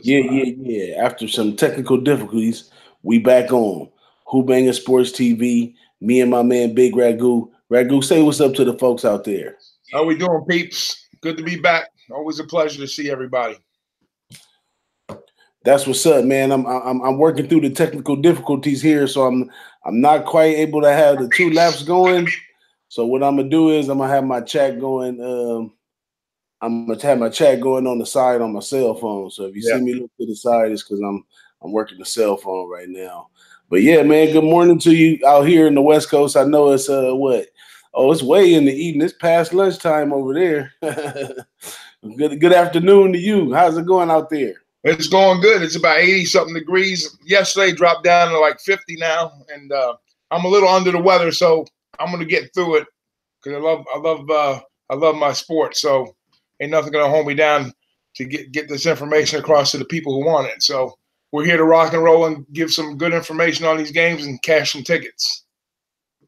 Yeah. After some technical difficulties, we back on Who-Bangin Sports TV. Me and my man Big RAGOO. RAGOO, say what's up to the folks out there. How we doing, peeps? Good to be back. Always a pleasure to see everybody. That's what's up, man. I'm working through the technical difficulties here, so I'm not quite able to have the 2 laps going. So what I'm gonna do is I'm gonna have my chat going. I'm gonna have my chat going on the side on my cell phone. So if you see me look to the side, it's because I'm working the cell phone right now. But yeah, man, good morning to you out here in the West Coast. I know it's what? Oh, it's way in the evening. It's past lunchtime over there. Good afternoon to you. How's it going out there? It's going good. It's about 80-something degrees. Yesterday dropped down to like 50 now, and I'm a little under the weather, so I'm gonna get through it because I love my sport. So ain't nothing gonna hold me down to get this information across to the people who want it. So we're here to rock and roll and give some good information on these games and cash some tickets.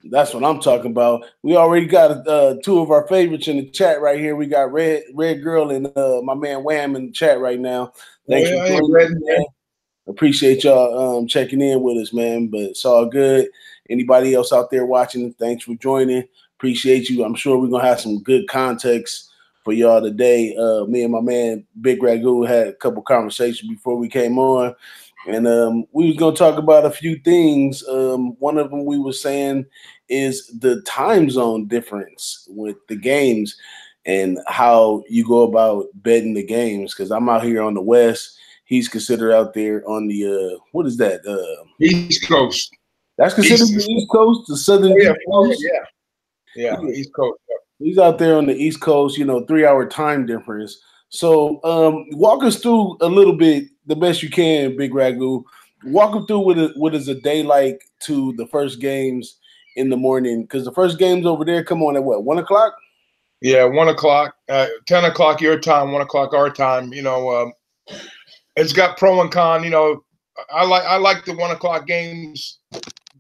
That's what I'm talking about. We already got 2 of our favorites in the chat right here. We got Red Girl and my man Wham in the chat right now. Thanks for joining, man. Appreciate y'all checking in with us, man. But it's all good. Anybody else out there watching, thanks for joining. Appreciate you. I'm sure we're gonna have some good context for y'all today. Me and my man Big RAGOO had a couple conversations before we came on. And we was going to talk about a few things. One of them we were saying is the time zone difference with the games and how you go about betting the games. Because I'm out here on the West. He's considered out there on the, what is that? East Coast. That's considered the East Coast, the Southern East Coast? Yeah, East Coast. He's out there on the East Coast, 3-hour time difference. So walk us through a little bit, the best you can, Big RAGOO. Walk them through what is a day like to the first games in the morning, because the first games over there come on at what, 1 o'clock? Yeah, 1 o'clock, 10 o'clock your time, 1 o'clock our time. It's got pro and con. I like the 1 o'clock games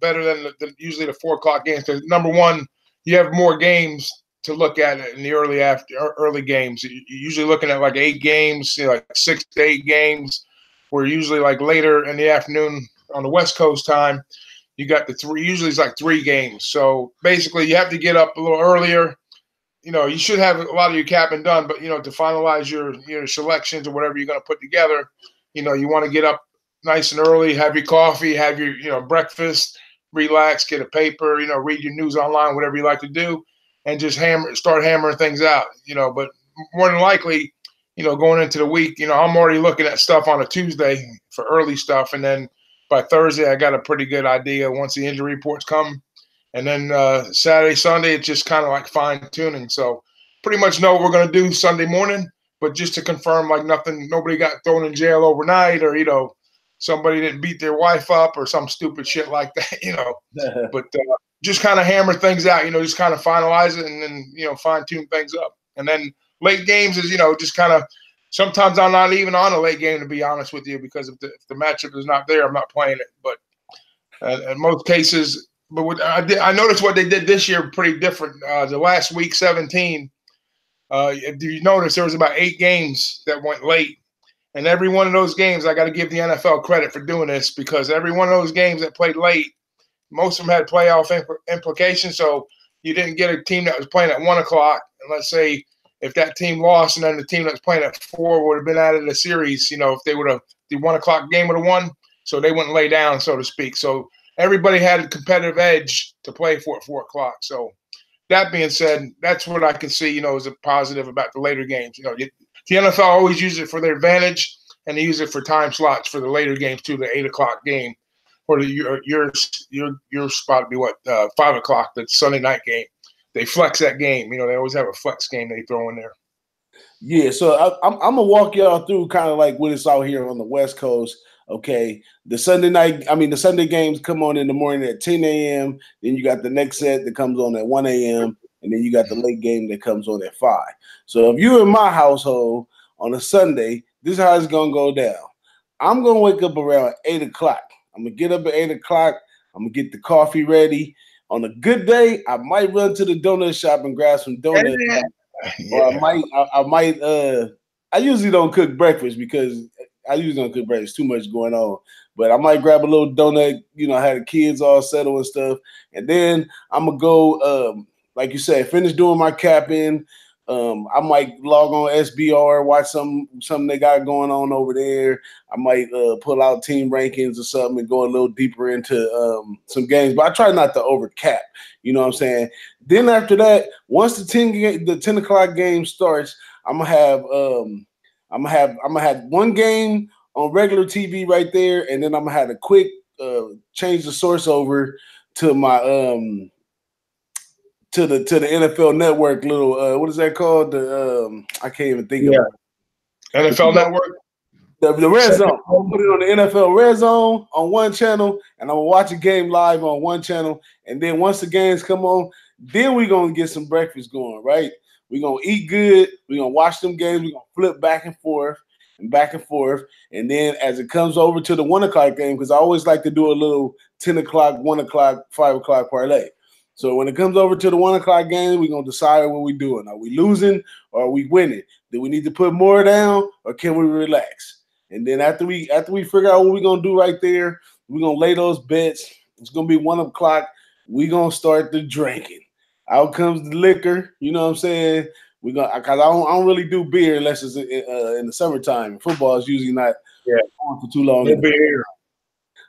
better than usually the 4 o'clock games. Because number one, you have more games to look at it in the early games. You're usually looking at like 8 games, like 6 to 8 games. We're usually like later in the afternoon on the West Coast time. You got the 3. Usually it's like 3 games. So basically, you have to get up a little earlier. You should have a lot of your capping done, but to finalize your selections or whatever you're going to put together, you want to get up nice and early, have your coffee, have your breakfast, relax, get a paper, read your news online, whatever you like to do. And just start hammering things out, But more than likely, going into the week, I'm already looking at stuff on a Tuesday for early stuff, and then by Thursday, I got a pretty good idea once the injury reports come, and then Saturday, Sunday, it's just kind of like fine tuning. So pretty much know what we're gonna do Sunday morning, but just to confirm, like nobody got thrown in jail overnight, or somebody didn't beat their wife up or some stupid shit like that, But just kind of hammer things out, just kind of finalize it and then, fine tune things up. And then late games is, just kind of, sometimes I'm not even on a late game, to be honest with you, because if the matchup is not there, I'm not playing it. But in most cases, I noticed what they did this year pretty different. The last week, 17, if you notice, there was about 8 games that went late. And every one of those games, I got to give the NFL credit for doing this, because every one of those games that played late, most of them had playoff implications. So you didn't get a team that was playing at 1 o'clock. And let's say if that team lost and then the team that was playing at 4 would have been out of the series, if they would have, the 1 o'clock game would have won. So they wouldn't lay down, so to speak. So everybody had a competitive edge to play for at 4 o'clock. So that being said, that's what I can see, as a positive about the later games. The NFL always uses it for their advantage, and they use it for time slots for the later games too, the 8 o'clock game. Or your spot would be what, 5 o'clock, the Sunday night game. They flex that game. They always have a flex game they throw in there. Yeah, so I'm gonna walk y'all through kind of like what it's out here on the West Coast. Okay, the Sunday games come on in the morning at 10 a.m. Then you got the next set that comes on at 1 a.m. And then you got the late game that comes on at 5. So if you're in my household on a Sunday, this is how it's gonna go down. I'm gonna wake up around 8 o'clock. I'm going to get up at 8 o'clock. I'm going to get the coffee ready. On a good day, I might run to the donut shop and grab some donuts. Yeah. Or I usually don't cook breakfast because I usually don't cook breakfast. Too much going on. But I might grab a little donut. You know, I had the kids all settled and stuff, and then I'm gonna go. Like you said, finish doing my capping. I might log on SBR, watch something they got going on over there. I might pull out team rankings or something and go a little deeper into some games. But I try not to overcap. You know what I'm saying? Then after that, once the 10 o'clock game starts, I'm gonna have one game on regular TV right there, and then I'm gonna have a quick change the source over to my to the NFL Network little what is that called? The I can't even think of it. NFL Network. The Red Zone. I'll put it on the NFL Red Zone on one channel, and I'm gonna watch a game live on one channel. And then once the games come on, then we're gonna get some breakfast going, right? We're gonna eat good, we're gonna watch them games, we're gonna flip back and forth. And then as it comes over to the 1 o'clock game, because I always like to do a little 10 o'clock, 1 o'clock, 5 o'clock parlay. So when it comes over to the 1 o'clock game, we're going to decide what we're doing. Are we losing or are we winning? Do we need to put more down or can we relax? And then after we figure out what we're going to do right there, we're going to lay those bets. It's going to be 1 o'clock. We're going to start the drinking. Out comes the liquor. You know what I'm saying? Because I don't really do beer unless it's in the summertime. Football is usually not on for too long. Beer.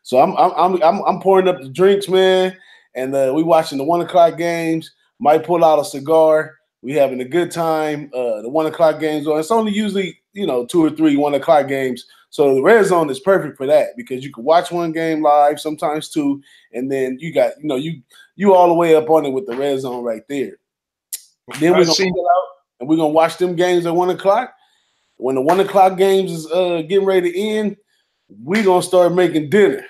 So I'm pouring up the drinks, man. And we watching the 1 o'clock games. Might pull out a cigar. We having a good time. The 1 o'clock games on. It's only usually 2 or 3 1 o'clock games. So the Red Zone is perfect for that because you can watch one game live, sometimes two, and then you got you all the way up on it with the Red Zone right there. Then we're gonna pull out and we're gonna watch them games at 1 o'clock. When the 1 o'clock games is getting ready to end, we're gonna start making dinner.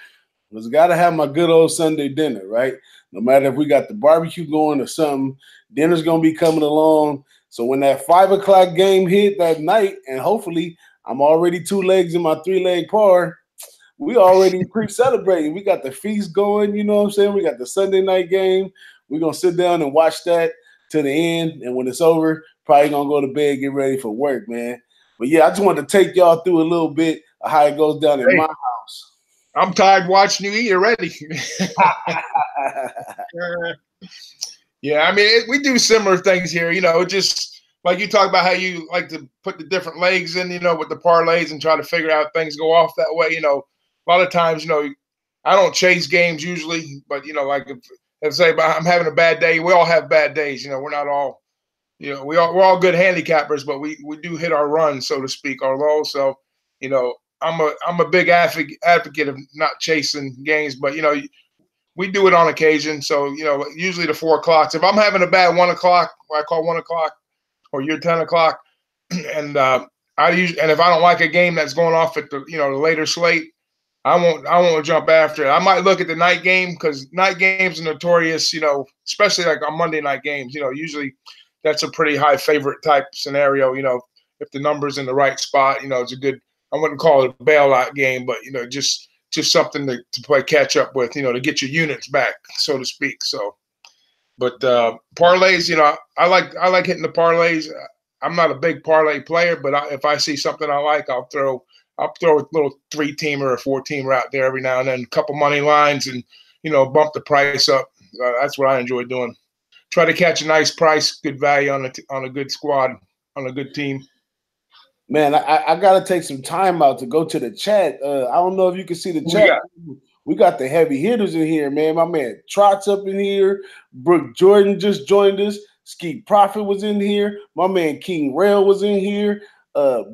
Because I gotta have my good old Sunday dinner, right? No matter if we got the barbecue going or something, dinner's gonna be coming along. So when that 5 o'clock game hit that night, and hopefully I'm already 2 legs in my 3-leg par, we already pre-celebrating. We got the feast going, you know what I'm saying? We got the Sunday night game. We're gonna sit down and watch that to the end, and when it's over, probably gonna go to bed, get ready for work, man. But yeah, I just wanted to take y'all through a little bit of how it goes down in my house. I'm tired watching you eat already. Yeah, I mean, we do similar things here. Just like you talk about how you like to put the different legs in, with the parlays and try to figure out things go off that way. A lot of times, I don't chase games usually, but like if say I'm having a bad day, we all have bad days. We're not all, we're all good handicappers, but we do hit our run, so to speak, our low. So, I'm a big advocate of not chasing games, but we do it on occasion. So usually the 4 o'clocks. If I'm having a bad 1 o'clock, what I call 1 o'clock, or you're 10 o'clock, and if I don't like a game that's going off at the the later slate, I won't jump after it. I might look at the night game because night games are notorious. Especially like on Monday night games. Usually that's a pretty high favorite type scenario. If the number's in the right spot, it's a good. I wouldn't call it a bailout game, but just something to play catch up with, to get your units back, so to speak. So, but parlays, I like hitting the parlays. I'm not a big parlay player, but if I see something I like, I'll throw a little 3-teamer or 4-teamer out there every now and then, a couple money lines, and bump the price up. That's what I enjoy doing. Try to catch a nice price, good value on a good squad, on a good team. Man, I gotta take some time out to go to the chat. I don't know if you can see the chat. We got the heavy hitters in here, man. My man Trot's up in here. Brooke Jordan just joined us. Skeet Prophet was in here. My man King Rail was in here.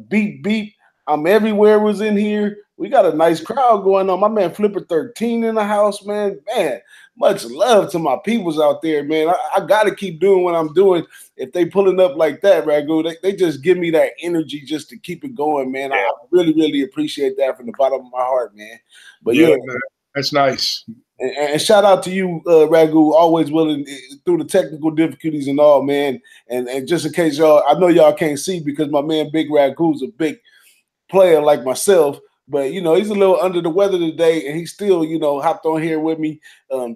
Beep Beep, I'm Everywhere was in here. We got a nice crowd going on. My man Flipper 13 in the house, man. Man, much love to my peoples out there, man. I got to keep doing what I'm doing. If they pulling up like that, RAGOO, they just give me that energy just to keep it going, man. I really, really appreciate that from the bottom of my heart, man. But yeah man, that's nice. And shout out to you, RAGOO, always willing through the technical difficulties and all, man. And just in case y'all, I know y'all can't see because my man Big RAGOO's a big player like myself. But, he's a little under the weather today, and he still, hopped on here with me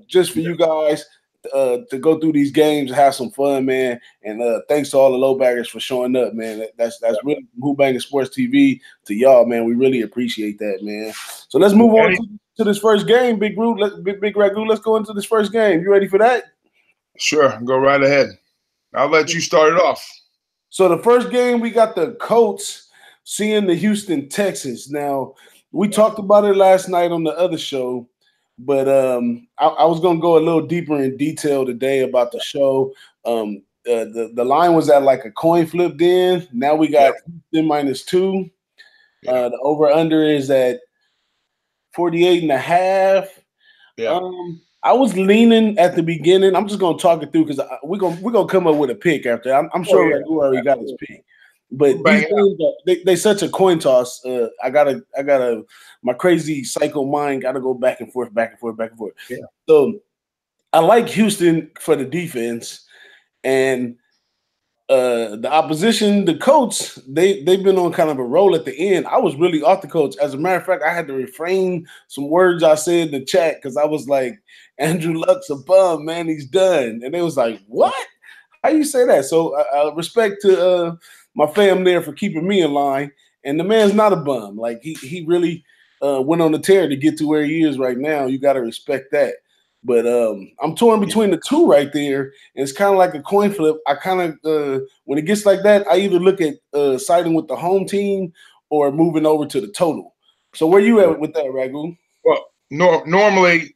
just for you guys. to go through these games and have some fun, man. And thanks to all the low baggers for showing up, man. That's really Who-Bangin Sports TV to y'all, man. We really appreciate that, man. So let's move on to this first game, Big RAGOO. Let's go into this first game. You ready for that? Sure, go right ahead. I'll let you start it off. So the first game, we got the Colts seeing the Houston Texans. Now, we talked about it last night on the other show, but I was going to go a little deeper in detail today about the show. The line was at like a coin flip then. Now we got Houston -2. The over-under is at 48.5. Yeah. I was leaning at the beginning. I'm just gonna talk it through because we're gonna come up with a pick after. I'm sure RAGOO already got his pick, but these games they such a coin toss. I gotta my crazy psycho mind gotta go back and forth. Yeah. So I like Houston for the defense, and the opposition, the Colts, they've been on kind of a roll at the end. I was really off the Colts. As a matter of fact, I had to refrain some words I said in the chat because I was like, Andrew Luck's a bum, man. He's done. And they was like, what? How you say that? So respect to my fam there for keeping me in line. And the man's not a bum. Like he really went on the tear to get to where he is right now. You got to respect that. But I'm torn between the two right there. And it's kind of like a coin flip. I kind of, when it gets like that, I either look at siding with the home team or moving over to the total. So where you at with that, RAGOO? Well, normally,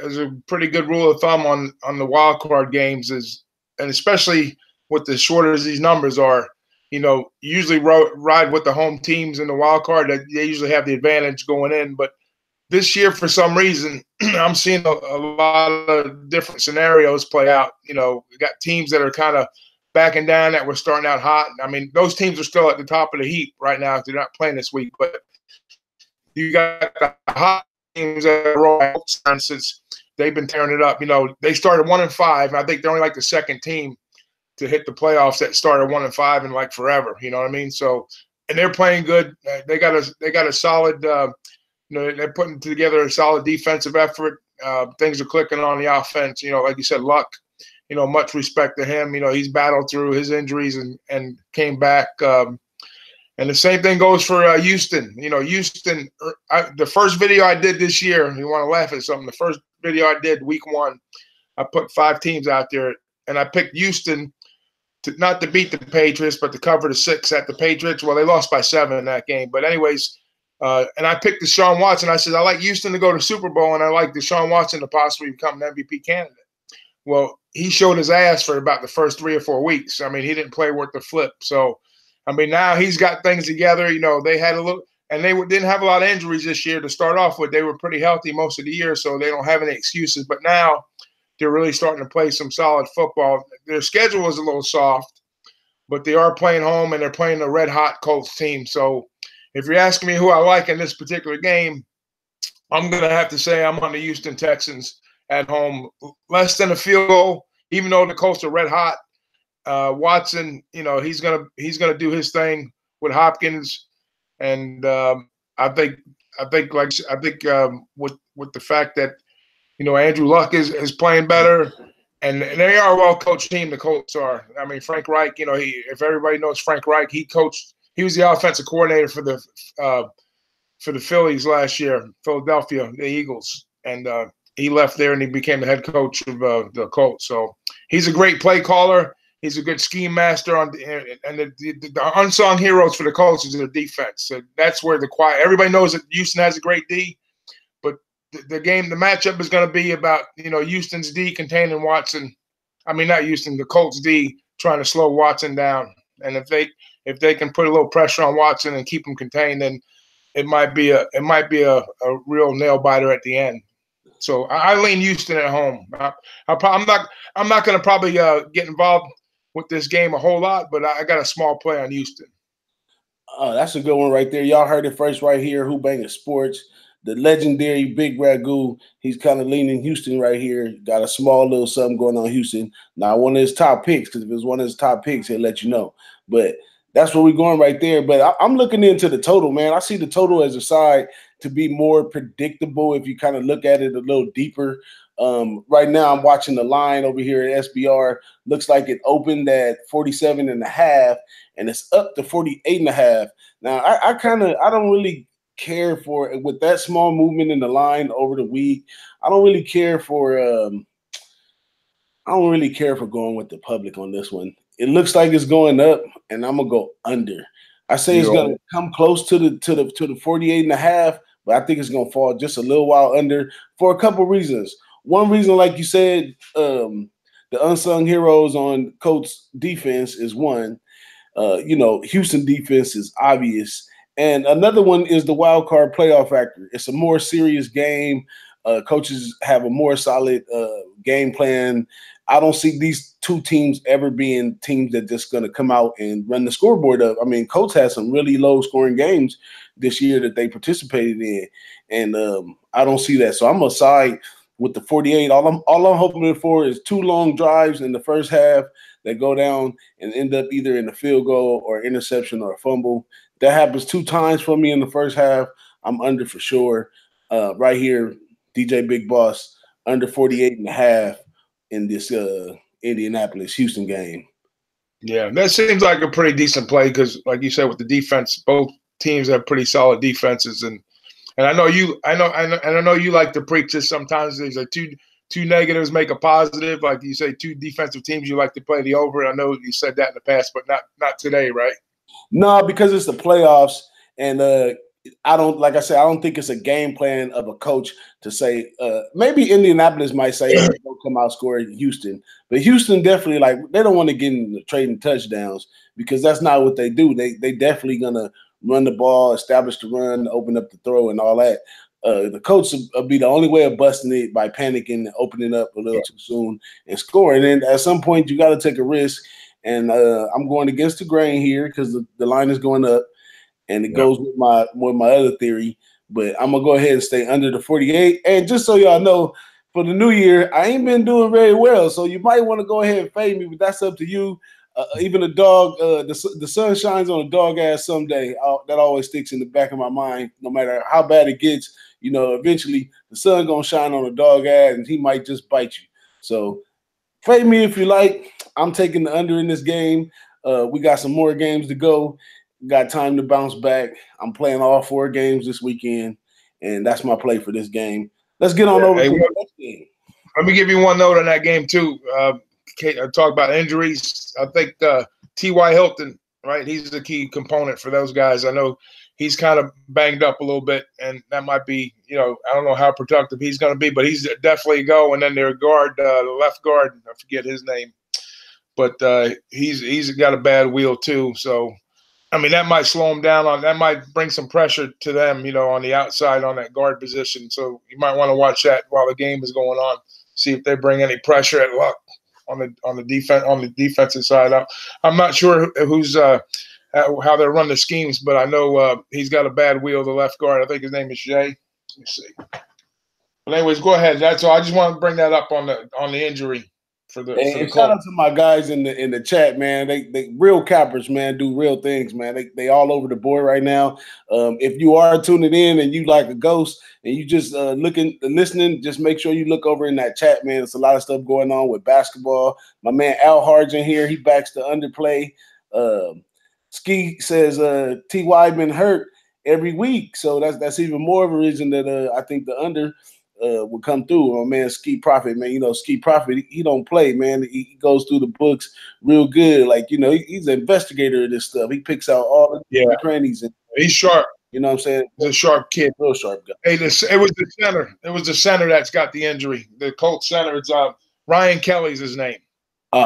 as a pretty good rule of thumb on the wild card games is, and especially with the shorter as these numbers are, usually ride with the home teams in the wild card. They usually have the advantage going in. But this year, for some reason, I'm seeing a lot of different scenarios play out. We got teams that are kind of backing down that were starting out hot. I mean, those teams are still at the top of the heap right now if they're not playing this week. But you got the hot teams that are rolling, for instance, they've been tearing it up. They started 1-5. I think they're only like the second team to hit the playoffs that started 1-5 in like forever. You know what I mean? So, and they're playing good. They got a solid. They're putting together a solid defensive effort. Things are clicking on the offense. Like you said, Luck. Much respect to him. He's battled through his injuries and came back. And the same thing goes for Houston. Houston. The first video I did this year. You want to laugh at something? The first video I did week 1, I put 5 teams out there, and I picked Houston not to beat the Patriots, but to cover the 6 at the Patriots. Well, they lost by 7 in that game, but anyways. And I picked Deshaun Watson. I said, I like Houston to go to Super Bowl, and I like Deshaun Watson to possibly become an MVP candidate. Well, he showed his ass for about the first 3 or 4 weeks. I mean, he didn't play worth the flip. So, I mean, now he's got things together. They had a little – and they didn't have a lot of injuries this year to start off with. They were pretty healthy most of the year, so they don't have any excuses. But now they're really starting to play some solid football. Their schedule is a little soft, but they are playing home, and they're playing a red-hot Colts team. So, if you're asking me who I like in this particular game, I'm going to have to say I'm on the Houston Texans at home. Less than a field goal, even though the Colts are red hot. Watson, he's gonna do his thing with Hopkins, and I think with the fact that Andrew Luck is playing better, and they are a well-coached team. The Colts are. I mean, Frank Reich. If everybody knows Frank Reich, he was the offensive coordinator for the Phillies last year, Philadelphia, the Eagles, and he left there and he became the head coach of the Colts. So he's a great play caller. He's a good scheme master and the unsung heroes for the Colts is their defense. So that's where everybody knows that Houston has a great D, but the matchup is going to be about Houston's D containing Watson. I mean, not Houston, the Colts D trying to slow Watson down, and if they can put a little pressure on Watson and keep him contained, then it might be a real nail biter at the end. So I lean Houston at home. I'm not going to probably get involved with this game a whole lot, but I got a small play on Houston. Oh, that's a good one right there. Y'all heard it first right here. Who-Bangin Sports, the legendary Big RAGOO. He's kind of leaning Houston right here. Got a small little something going on Houston. Not one of his top picks, because if it was one of his top picks, he'll let you know. But that's where we're going right there. But I'm looking into the total, man. I see the total as a side to be more predictable if you kind of look at it a little deeper. Right now, I'm watching the line over here at SBR. Looks like it opened at 47.5, and it's up to 48.5. Now, I don't really care for it with that small movement in the line over the week. I don't really care for going with the public on this one. It looks like it's going up, and I'm gonna go under. I say it's gonna come close to the 48.5, but I think it's gonna fall just a little while under for a couple reasons. One reason, like you said, the unsung heroes on Colts defense is one. Houston defense is obvious. And another one is the wild card playoff factor. It's a more serious game. Coaches have a more solid game plan. I don't see these two teams ever being teams that just going to come out and run the scoreboard up. I mean, Colts had some really low-scoring games this year that they participated in, and I don't see that. So I'm going to side with the 48. All I'm hoping for is 2 long drives in the first half that go down and end up either in a field goal or interception or a fumble. That happens 2 times for me in the first half. I'm under for sure. Right here, DJ Big Boss, under 48.5 in this Indianapolis-Houston game. Yeah, that seems like a pretty decent play because, like you said, with the defense, both teams have pretty solid defenses, and I know you like to preach this sometimes. There's like two negatives make a positive. Like you say, 2 defensive teams you like to play the over. I know you said that in the past, but not today, right? No, because it's the playoffs, and I don't think it's a game plan of a coach to say maybe Indianapolis might say, "Oh, don't come out score Houston," but Houston definitely they don't want to get into trading touchdowns because that's not what they do. They definitely gonna run the ball, establish the run, open up the throw, and all that. The coach will be the only way of busting it by panicking and opening up a little too soon and scoring. And at some point, you got to take a risk. And I'm going against the grain here because the line is going up, and it goes with my other theory. But I'm gonna go ahead and stay under the 48. And just so y'all know, for the new year, I ain't been doing very well, so you might want to go ahead and fade me, but that's up to you. Even a dog, the sun shines on a dog ass someday. That always sticks in the back of my mind. No matter how bad it gets, eventually the sun gonna shine on a dog ass, and he might just bite you. So fade me if you like. I'm taking the under in this game. We got some more games to go. Got time to bounce back. I'm playing all 4 games this weekend, and that's my play for this game. Let's get on over to the next game. Let me give you one note on that game too. Talk about injuries. I think T.Y. Hilton, right? He's the key component for those guys. I know he's kind of banged up a little bit, and that might be, I don't know how productive he's going to be, but he's definitely a go. And then their guard, the left guard, I forget his name, but he's got a bad wheel too. So, I mean, that might slow him down. That might bring some pressure to them, on the outside on that guard position. So you might want to watch that while the game is going on. See if they bring any pressure at Luck on the defensive side. I'm not sure who's how they run the schemes, but I know he's got a bad wheel. The left guard, I think his name is Jay. Let me see. But anyways, go ahead. That's all. I just want to bring that up on the injury. For the shout out to my guys in the chat, man. They real cappers, man, do real things, man. They all over the board right now. If you are tuning in and you like a ghost and you just listening, just make sure you look over in that chat, man. There's a lot of stuff going on with basketball. My man Al Harge in here, he backs the underplay. Ski says T.Y. been hurt every week, so that's even more of a reason that I think the under will come through. My man Ski Prophet, man, Ski Prophet, he don't play, man. He goes through the books real good. Like, he's an investigator of this stuff. He picks out all the crannies. And he's sharp. You know what I'm saying? He's a sharp kid. Real sharp guy. Hey, it was the center. It was the center that's got the injury. The Colts center. It's Ryan Kelly's his name.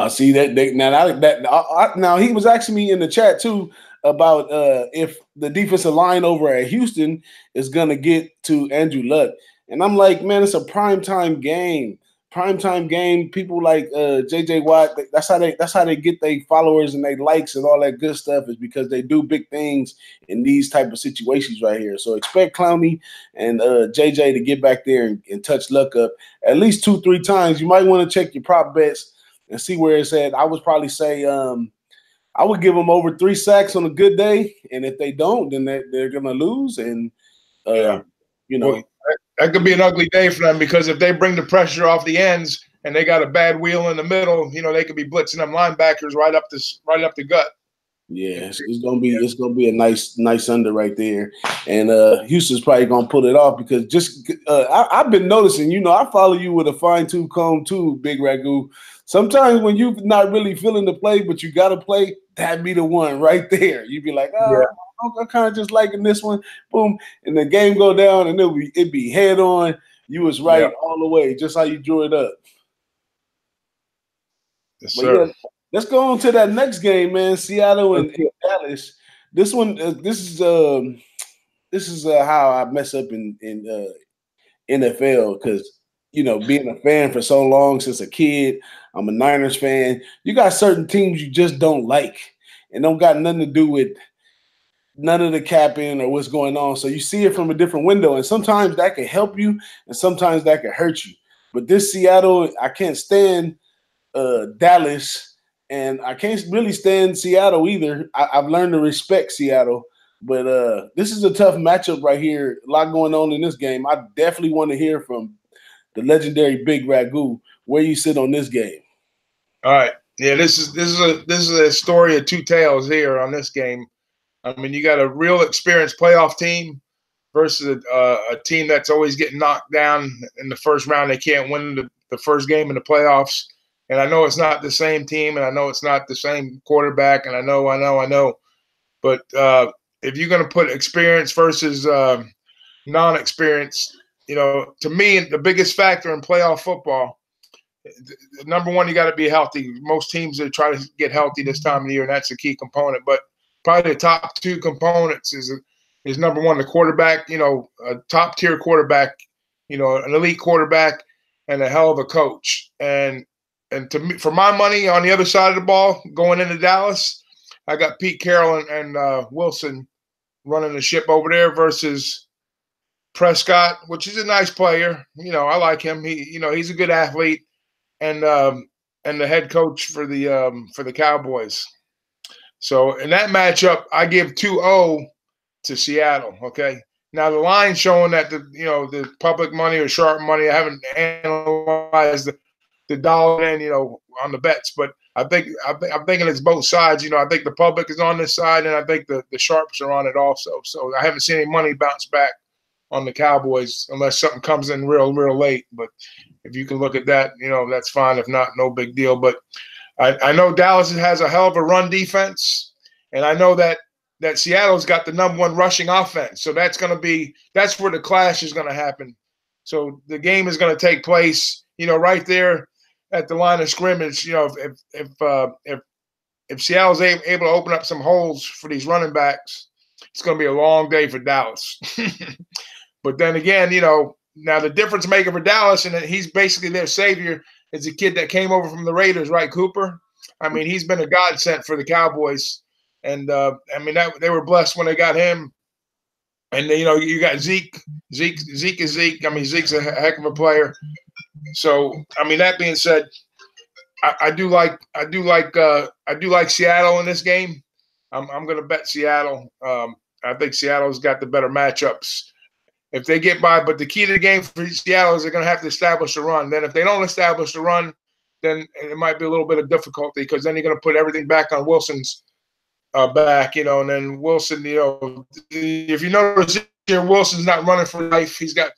See now he was asking me in the chat too about if the defensive line over at Houston is gonna get to Andrew Luck. And I'm like, man, it's a primetime game. Primetime game. People like J.J. Watt. That's how they get their followers and their likes and all that good stuff is because they do big things in these type of situations right here. So expect Clowney and J.J. to get back there and touch Luck up at least 2-3 times. You might want to check your prop bets and see where it's at. I would probably say I would give them over 3 sacks on a good day, and if they don't, then they're gonna lose. And Well, That could be an ugly day for them, because if they bring the pressure off the ends and they got a bad wheel in the middle, you know, they could be blitzing them linebackers right up the gut. Yeah, it's gonna be a nice under right there, and Houston's probably gonna pull it off because I've been noticing. You know, I follow you with a fine-tooth comb too, Big Ragoo. Sometimes when you're not really feeling the play, but you gotta play, that be the one right there. You be like, I'm kind of just liking this one. Boom, and the game go down, and it be head on. You was right all the way, just how you drew it up. Yes, sir. Yeah, let's go on to that next game, man. Seattle and Dallas. This one, this is how I mess up in NFL, because you know, being a fan for so long since a kid, I'm a Niners fan. You got certain teams you just don't like, and don't got nothing to do with none of the capping or what's going on. So you see it from a different window, and sometimes that can help you, and sometimes that can hurt you. But this Seattle, I can't stand Dallas, and I can't really stand Seattle either. I've learned to respect Seattle, but this is a tough matchup right here. A lot going on in this game. I definitely want to hear from the legendary Big Ragoo where you sit on this game. All right, yeah, this is a story of two tales here on this game. I mean, you got a real experienced playoff team versus a team that's always getting knocked down in the first round. They can't win the first game in the playoffs. And I know it's not the same team, and I know it's not the same quarterback, and I know. But if you're going to put experience versus non-experience, you know, to me, the biggest factor in playoff football, number one, you got to be healthy. Most teams are trying to get healthy this time of the year, and that's a key component. But probably the top two components is number one, the quarterback, you know, a top-tier quarterback, you know, an elite quarterback, and a hell of a coach. And to me, for my money, on the other side of the ball, going into Dallas, I got Pete Carroll and Wilson running the ship over there versus Prescott, which is a nice player. You know, I like him. He's a good athlete, and the head coach for the Cowboys. So in that matchup, I give 2-0 to Seattle. Okay. Now the line showing that the public money or sharp money. I haven't analyzed the dollar in, on the bets, but I'm thinking it's both sides. I think the public is on this side, and I think the sharps are on it also. So I haven't seen any money bounce back on the Cowboys unless something comes in real late. But if you can look at that, that's fine. If not, no big deal. But I know Dallas has a hell of a run defense, and I know that Seattle's got the #1 rushing offense. So that's where the clash is going to happen. So the game is going to take place, right there at the line of scrimmage. If Seattle's able to open up some holes for these running backs, it's going to be a long day for Dallas. But then again, now the difference maker for Dallas, and he's basically their savior, is a kid that came over from the Raiders, right, Cooper? I mean, he's been a godsend for the Cowboys. And, they were blessed when they got him. And, you got Zeke. Zeke is Zeke. I mean, Zeke's a heck of a player. So, that being said, I do like Seattle in this game. I'm going to bet Seattle. I think Seattle's got the better matchups if they get by. But the key to the game for Seattle is they're going to have to establish a run. Then if they don't establish the run, then it might be a little bit of difficulty, because then you're going to put everything back on Wilson's back, and then Wilson, if you notice here, Wilson's not running for life. He's got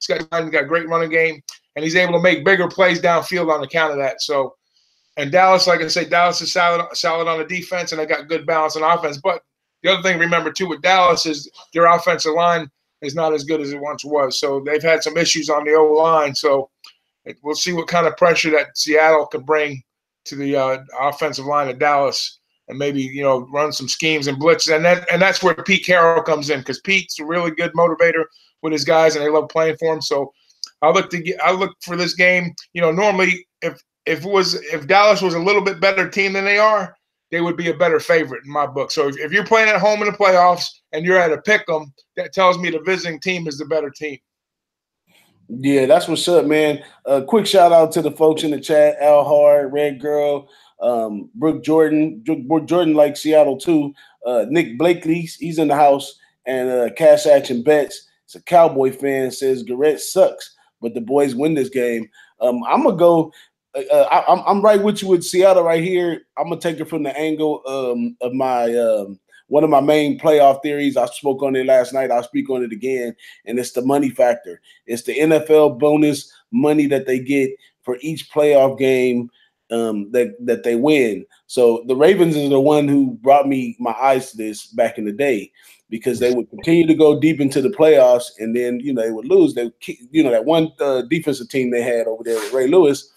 a great running game, and he's able to make bigger plays downfield on account of that. So, and Dallas, like I say, Dallas is solid on the defense, and they got good balance on offense. But the other thing to remember too with Dallas is their offensive line is not as good as it once was. So they've had some issues on the O-line. So we'll see what kind of pressure that Seattle can bring to the offensive line of Dallas, and maybe run some schemes and blitzes, and that's where Pete Carroll comes in, because Pete's a really good motivator with his guys, and they love playing for him. So I look for this game. Normally if Dallas was a little bit better team than they are, they would be a better favorite in my book. So if you're playing at home in the playoffs and you're at a pick 'em, that tells me the visiting team is the better team. Yeah, that's what's up, man. Quick shout out to the folks in the chat: Al Hard, Red Girl, Brooke Jordan. Brooke Jordan likes Seattle too. Nick Blakely, he's in the house, and Cash Action Bets It's a Cowboy fan, says Garrett sucks, but the boys win this game. I'm gonna go. I'm right with you with Seattle right here. I'm gonna take it from the angle of my one of my main playoff theories. I spoke on it last night. I'll speak on it again, and it's the money factor. It's the NFL bonus money that they get for each playoff game that they win. So the Ravens is the one who brought me my eyes to this back in the day, because they would continue to go deep into the playoffs, and then they would lose. They that one defensive team they had over there with Ray Lewis.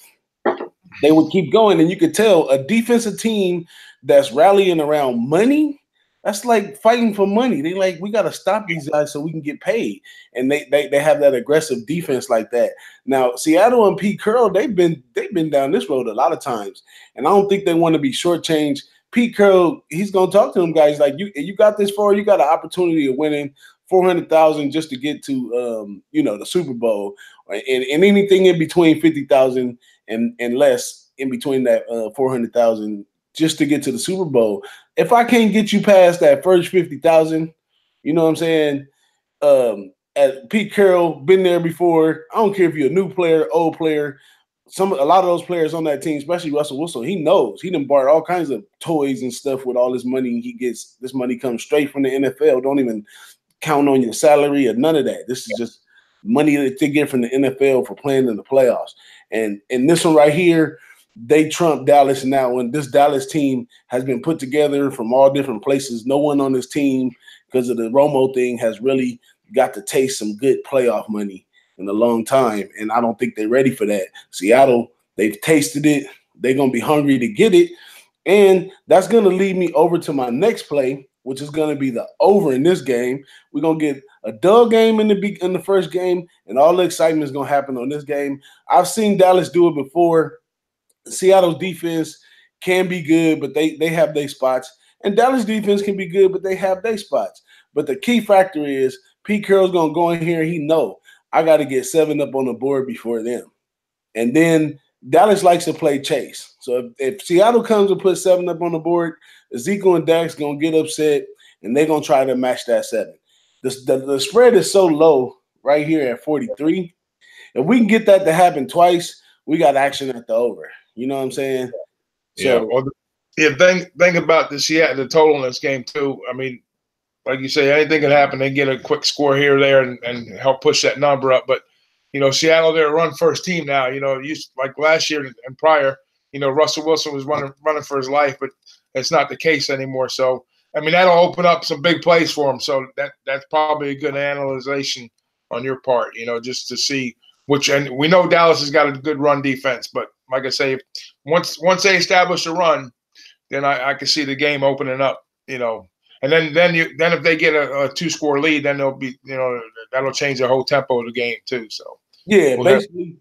They would keep going, and you could tell a defensive team that's rallying around money. That's like fighting for money. They like, we got to stop these guys so we can get paid. And they have that aggressive defense like that. Now, Seattle and Pete Carroll, they've been down this road a lot of times. And I don't think they want to be shortchanged. Pete Carroll, he's going to talk to them guys like, you got this far, you got an opportunity of winning $400,000 just to get to the Super Bowl, and anything in between 50,000 and less in between that 400,000 just to get to the Super Bowl. If I can't get you past that first 50,000, you know what I'm saying? At Pete Carroll, been there before. I don't care if you're a new player, old player. A lot of those players on that team, especially Russell Wilson, he knows. He done bought all kinds of toys and stuff with all this money he gets. This money comes straight from the NFL. Don't even count on your salary or none of that. This is just money that they get from the NFL for playing in the playoffs. And this one right here, they trump Dallas now. When this Dallas team has been put together from all different places, no one on this team, because of the Romo thing, has really got to taste some good playoff money in a long time. And I don't think they're ready for that. Seattle, they've tasted it. They're going to be hungry to get it. And that's going to lead me over to my next play, which is going to be the over in this game. We're going to get a dull game in the first game, and all the excitement is going to happen on this game. I've seen Dallas do it before. Seattle's defense can be good, but they have their spots. And Dallas defense can be good, but they have their spots. But the key factor is Pete Carroll's going to go in here and he know, I got to get 7 up on the board before them. And then Dallas likes to play chase. So if Seattle comes and puts 7 up on the board, Ezekiel and Dax going to get upset, and they're going to try to match that 7. The spread is so low right here at 43. If we can get that to happen twice, we got action at the over. You know what I'm saying? So, think about the total in this game too. I mean, like you say, anything can happen. They get a quick score here or there and help push that number up. But Seattle, they're a run-first team now. Like last year and prior, Russell Wilson was running for his life, but it's not the case anymore. So, I mean, that'll open up some big plays for him. So that's probably a good analyzation on your part, just to see which. And we know Dallas has got a good run defense, but like I say, once they establish a run, then I can see the game opening up, And then if they get a 2-score lead, then they'll be, that'll change the whole tempo of the game too. So yeah, basically,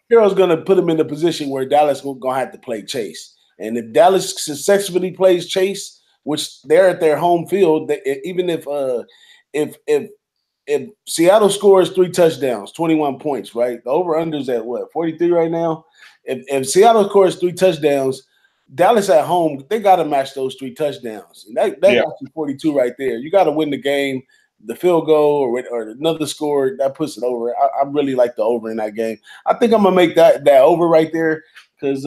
Carroll's going to put them in a position where Dallas going to have to play chase, and if Dallas successfully plays chase, which they're at their home field, even if Seattle scores 3 touchdowns, 21 points, right? The over-under's at what, 43 right now? If Seattle scores 3 touchdowns, Dallas at home, they got to match those 3 touchdowns. And that got you 42 right there. You got to win the game. The field goal or another score, that puts it over. I really like the over in that game. I think I'm going to make that over right there because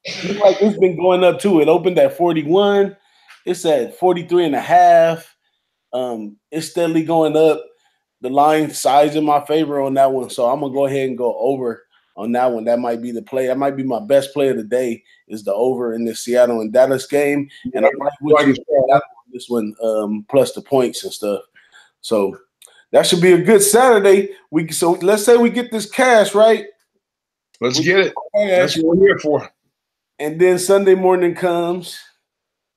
like it's been going up too. It opened at 41. It's at 43.5. It's steadily going up. The line size in my favor on that one. So I'm going to go ahead and go over on that one. That might be the play. That might be my best play of the day is the over in this Seattle and Dallas game. And I like this one plus the points and stuff. So that should be a good Saturday. So let's say we get this cash, right? Let's get it. That's what we're here for. And then Sunday morning comes,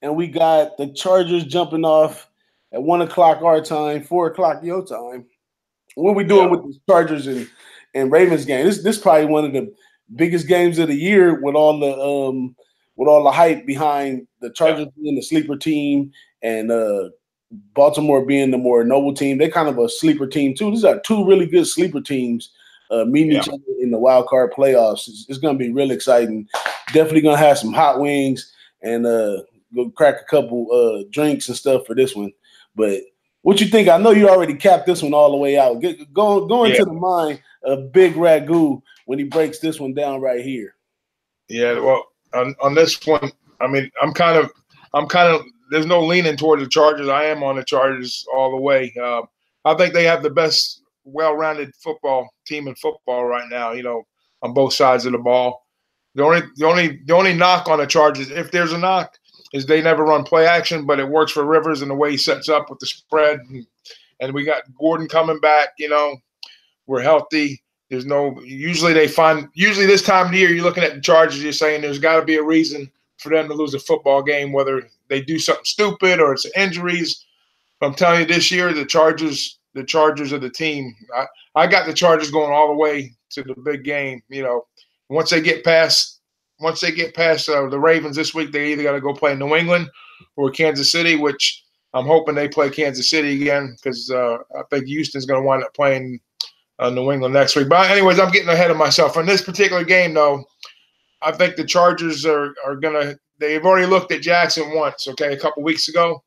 and we got the Chargers jumping off at 1 o'clock our time, 4 o'clock your time. What are we doing with the Chargers and Ravens game? This is probably one of the biggest games of the year with all the hype behind the Chargers being the sleeper team and Baltimore being the more noble team. They're kind of a sleeper team too. These are 2 really good sleeper teams meeting each other in the wild card playoffs. It's going to be real exciting. Definitely going to have some hot wings and go crack a couple drinks and stuff for this one. But What you think? I know you already capped this one all the way out. Go into the mind of Big RAGOO when he breaks this one down right here. Yeah, well, on this one, I mean, I'm kind of. There's no leaning toward the Chargers. I am on the Chargers all the way. I think they have the best, well-rounded football team in football right now. You know, on both sides of the ball. The only knock on the Chargers, if there's a knock, is they never run play action, but it works for Rivers and the way he sets up with the spread. And we got Gordon coming back. You know, we're healthy. There's no – usually this time of the year, you're looking at the Chargers, you're saying there's got to be a reason for them to lose a football game, whether they do something stupid or it's injuries. But I'm telling you, this year, the Chargers are the team. I got the Chargers going all the way to the big game. You know, once they get past the Ravens this week, they either got to go play New England or Kansas City, which I'm hoping they play Kansas City again because I think Houston's going to wind up playing New England next week. But anyways, I'm getting ahead of myself. On this particular game, though, I think the Chargers are going to – they've already looked at Jackson once, okay, a couple weeks ago.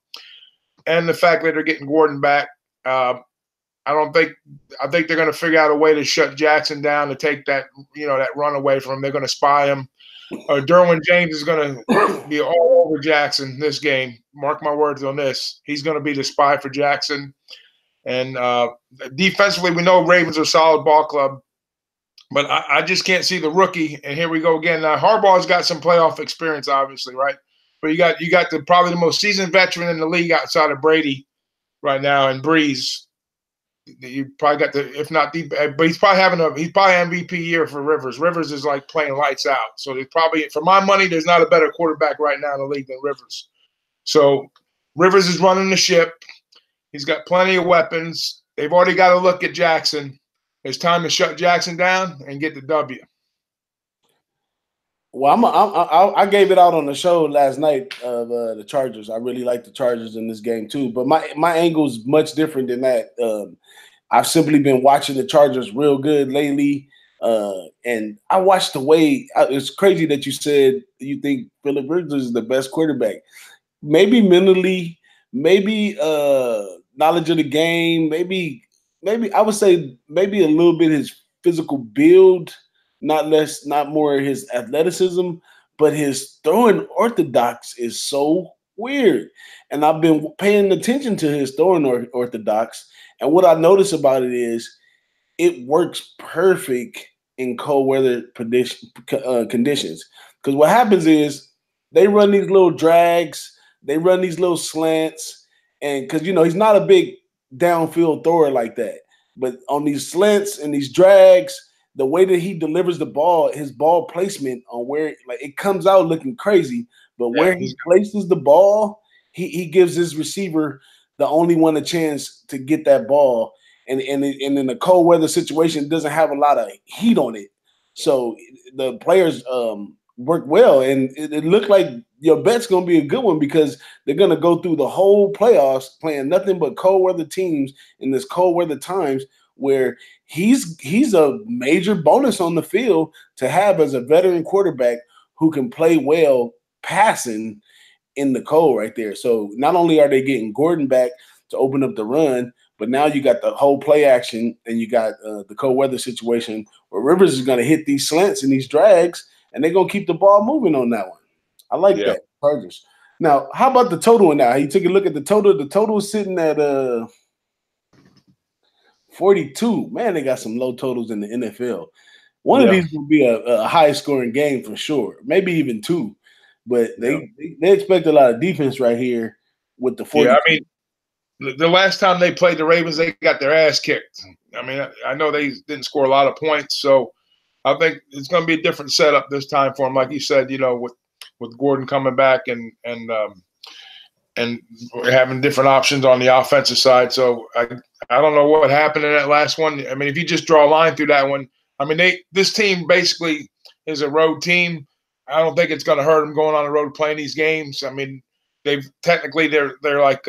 And the fact that they're getting Gordon back, I think they're going to figure out a way to shut Jackson down to take that run away from him. They're going to spy him. Derwin James is going to be all over Jackson this game. Mark my words on this. He's going to be the spy for Jackson. And defensively, we know Ravens are a solid ball club, but I just can't see the rookie. And here we go again. Now Harbaugh's got some playoff experience, obviously, right? But you got probably the most seasoned veteran in the league outside of Brady right now, and Breeze. You probably got but he's probably MVP year for Rivers. Rivers is like playing lights out. So there's probably, for my money, there's not a better quarterback right now in the league than Rivers. So Rivers is running the ship. He's got plenty of weapons. They've already got to look at Jackson. It's time to shut Jackson down and get the W. Well, I gave it out on the show last night of the Chargers. I really like the Chargers in this game too, but my angle is much different than that. I've simply been watching the Chargers real good lately, and I watched the way it's crazy that you said you think Phillip Rivers is the best quarterback. Maybe mentally, maybe knowledge of the game, maybe I would say maybe a little bit his physical build. Not more his athleticism, but his throwing orthodox is so weird. And I've been paying attention to his throwing orthodox. And what I notice about it is it works perfect in cold weather conditions. Because what happens is they run these little drags, they run these little slants. And because, he's not a big downfield thrower like that. But on these slants and these drags, the way that he delivers the ball, his ball placement on where it comes out looking crazy, but where he places the ball, he gives his receiver the only one a chance to get that ball. And in a cold weather situation, it doesn't have a lot of heat on it. So the players work well. And it looked like your bet's going to be a good one because they're going to go through the whole playoffs playing nothing but cold weather teams in this cold weather times, where he's a major bonus on the field to have as a veteran quarterback who can play well passing in the cold right there. So not only are they getting Gordon back to open up the run, but now you got the whole play action and you got the cold weather situation where Rivers is going to hit these slants and these drags, and they're going to keep the ball moving on that one. I like that. Chargers. Now, how about the total now? He took a look at the total. The total is sitting at 42. Man, they got some low totals in the NFL. One of these will be a high-scoring game for sure, maybe even two. But they expect a lot of defense right here with the 42. Yeah, I mean, the last time they played the Ravens, they got their ass kicked. I mean, I know they didn't score a lot of points, so I think it's going to be a different setup this time for them. Like you said, with Gordon coming back and we're having different options on the offensive side. So I don't know what happened in that last one. I mean, if you just draw a line through that one, I mean, this team basically is a road team. I don't think it's going to hurt them going on the road playing these games. I mean, they're like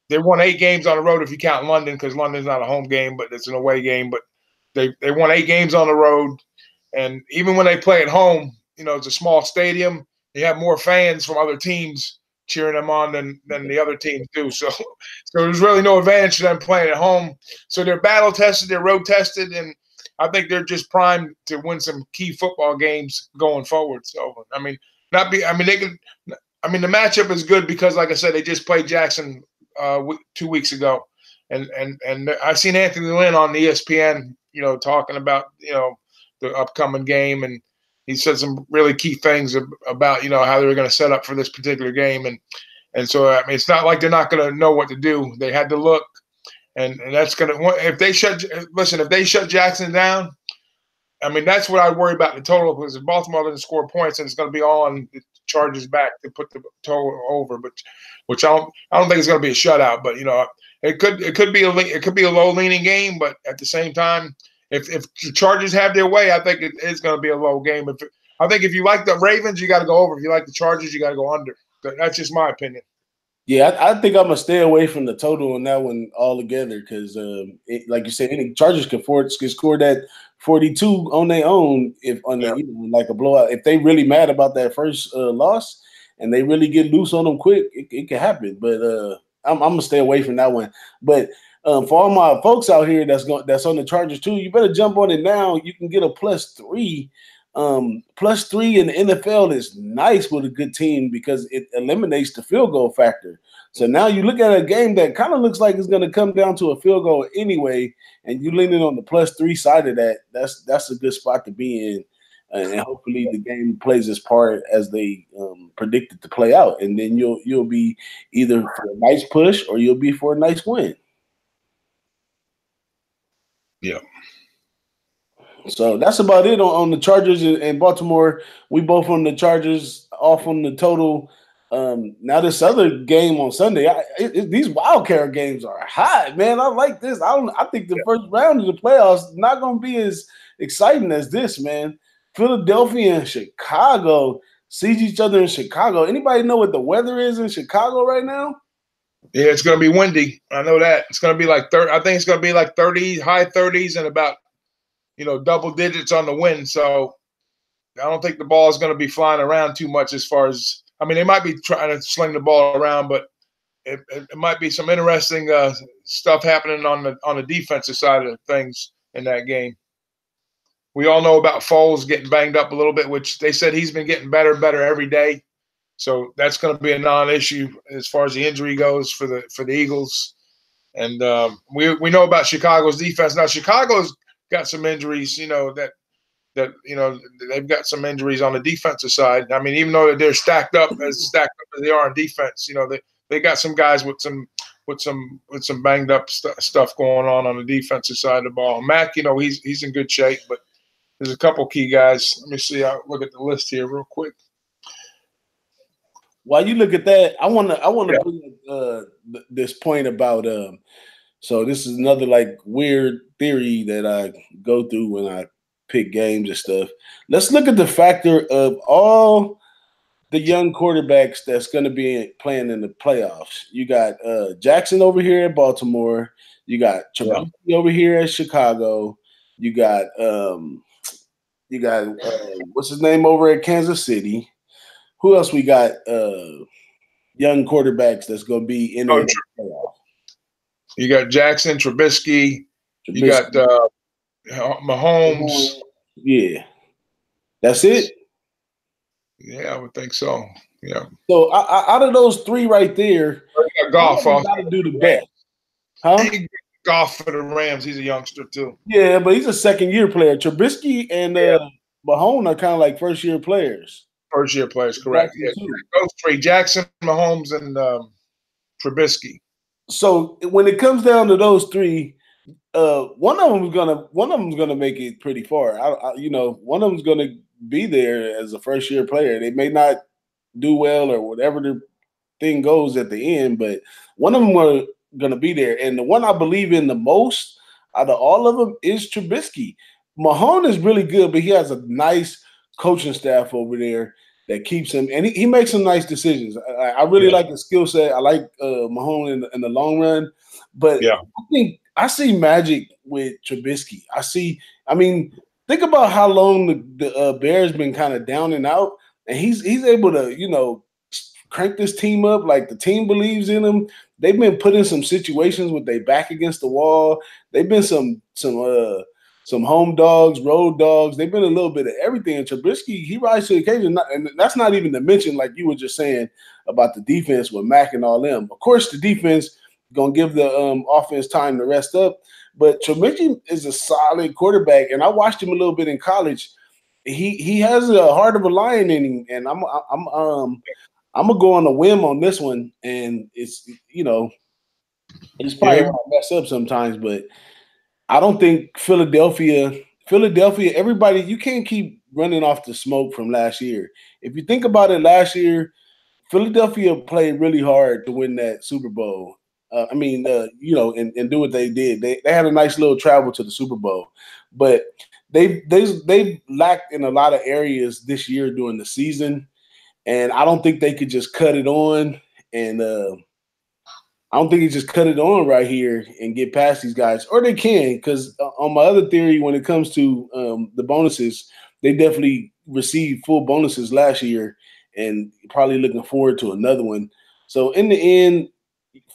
they won 8 games on the road if you count London, because London's not a home game, but it's an away game. But they won 8 games on the road, and even when they play at home, it's a small stadium. You have more fans from other teams cheering them on than the other teams do. So there's really no advantage to them playing at home. So they're battle tested, they're road tested, and I think they're just primed to win some key football games going forward. So the matchup is good because, like I said, they just played Jackson 2 weeks ago, and I seen Anthony Lynn on the ESPN, talking about the upcoming game, and he said some really key things about how they were going to set up for this particular game, and so it's not like they're not going to know what to do. They had to look, and that's going to if they shut Jackson down, that's what I worry about the total, because if Baltimore doesn't score points, and it's going to be all on the Chargers back to put the total over, but which I don't think it's going to be a shutout, but it could be a low leaning game, but at the same time, if the Chargers have their way, I think it's going to be a low game. I think if you like the Ravens, you got to go over. If you like the Chargers, you got to go under. That's just my opinion. Yeah, I think I'm gonna stay away from the total on that one altogether because, like you said, any Chargers can score that 42 on their own like a blowout. If they really mad about that first loss and they really get loose on them quick, it can happen. But I'm gonna stay away from that one. But for all my folks out here that's on the Chargers too, you better jump on it now. You can get a +3. +3 in the NFL is nice with a good team because it eliminates the field goal factor. So now you look at a game that kind of looks like it's going to come down to a field goal anyway, and you leaning on the +3 side of that. That's a good spot to be in, and hopefully the game plays its part as they predict it to play out, and then you'll be either for a nice push or you'll be for a nice win. Yeah. So that's about it on the Chargers and Baltimore. We both on the Chargers, off on the total. Now this other game on Sunday, these Wildcard games are hot, man. I like this. I think the first round of the playoffs not going to be as exciting as this, man. Philadelphia and Chicago siege each other in Chicago. Anybody know what the weather is in Chicago right now? Yeah, it's going to be windy. I know that. It's going to be like 30. I think it's going to be like 30, high 30s, and about double digits on the wind. So I don't think the ball is going to be flying around too much as far as – they might be trying to sling the ball around, but it might be some interesting stuff happening on the defensive side of things in that game. We all know about Foles getting banged up a little bit, which they said he's been getting better and better every day. So that's going to be a non-issue as far as the injury goes for the Eagles. And we know about Chicago's defense. Now, Chicago's got some injuries, that they've got some injuries on the defensive side. Even though they're stacked up as they are on defense, they got some guys with some banged up stuff going on the defensive side of the ball. Mack, he's in good shape, but there's a couple key guys. Let me see. I'll look at the list here real quick. While you look at that, I want to bring this point about so this is another like weird theory that I go through when I pick games and stuff. Let's look at the factor of all the young quarterbacks that's going to be playing in the playoffs. You got Jackson over here at Baltimore. You got Trubisky over here at Chicago. You got what's his name over at Kansas City. Who else we got? Young quarterbacks that's going to be in the playoffs. You got Jackson, Trubisky. You got Mahomes. Yeah. That's it? Yeah, I would think so. Yeah. So out of those three right there, Goff got to do the best. Huh? Goff for the Rams. He's a youngster too. Yeah, but he's a second-year player. Trubisky and Mahomes are kind of like first-year players. First-year players, correct. Yeah, those three: Jackson, Mahomes, and Trubisky. So when it comes down to those three, one of them's gonna make it pretty far. One of them's gonna be there as a first-year player. They may not do well or whatever the thing goes at the end, but one of them are gonna be there. And the one I believe in the most out of all of them is Trubisky. Mahomes is really good, but he has a nice coaching staff over there that keeps him, and he makes some nice decisions. I really like his skill set. I like Mahomes in the long run, but I think I see magic with Trubisky. Think about how long the Bears been kind of down and out, and he's able to, crank this team up. Like the team believes in them. They've been put in some situations with their back against the wall. They've been some home dogs, road dogs. They've been a little bit of everything. And Trubisky, he rises to the occasion. And that's not even to mention, like you were just saying about the defense with Mac and all them. Of course, the defense gonna give the offense time to rest up. But Trubisky is a solid quarterback, and I watched him a little bit in college. He has a heart of a lion in him, and I'm gonna go on a whim on this one. And it's it's probably gonna mess up sometimes, but I don't think Philadelphia, everybody, you can't keep running off the smoke from last year. If you think about it, last year, Philadelphia played really hard to win that Super Bowl. And do what they did. They had a nice little travel to the Super Bowl, but they lacked in a lot of areas this year during the season, and I don't think they could just cut it on. And I don't think he just cut it on right here and get past these guys, or they can, because on my other theory, when it comes to the bonuses, they definitely received full bonuses last year, and probably looking forward to another one. So in the end,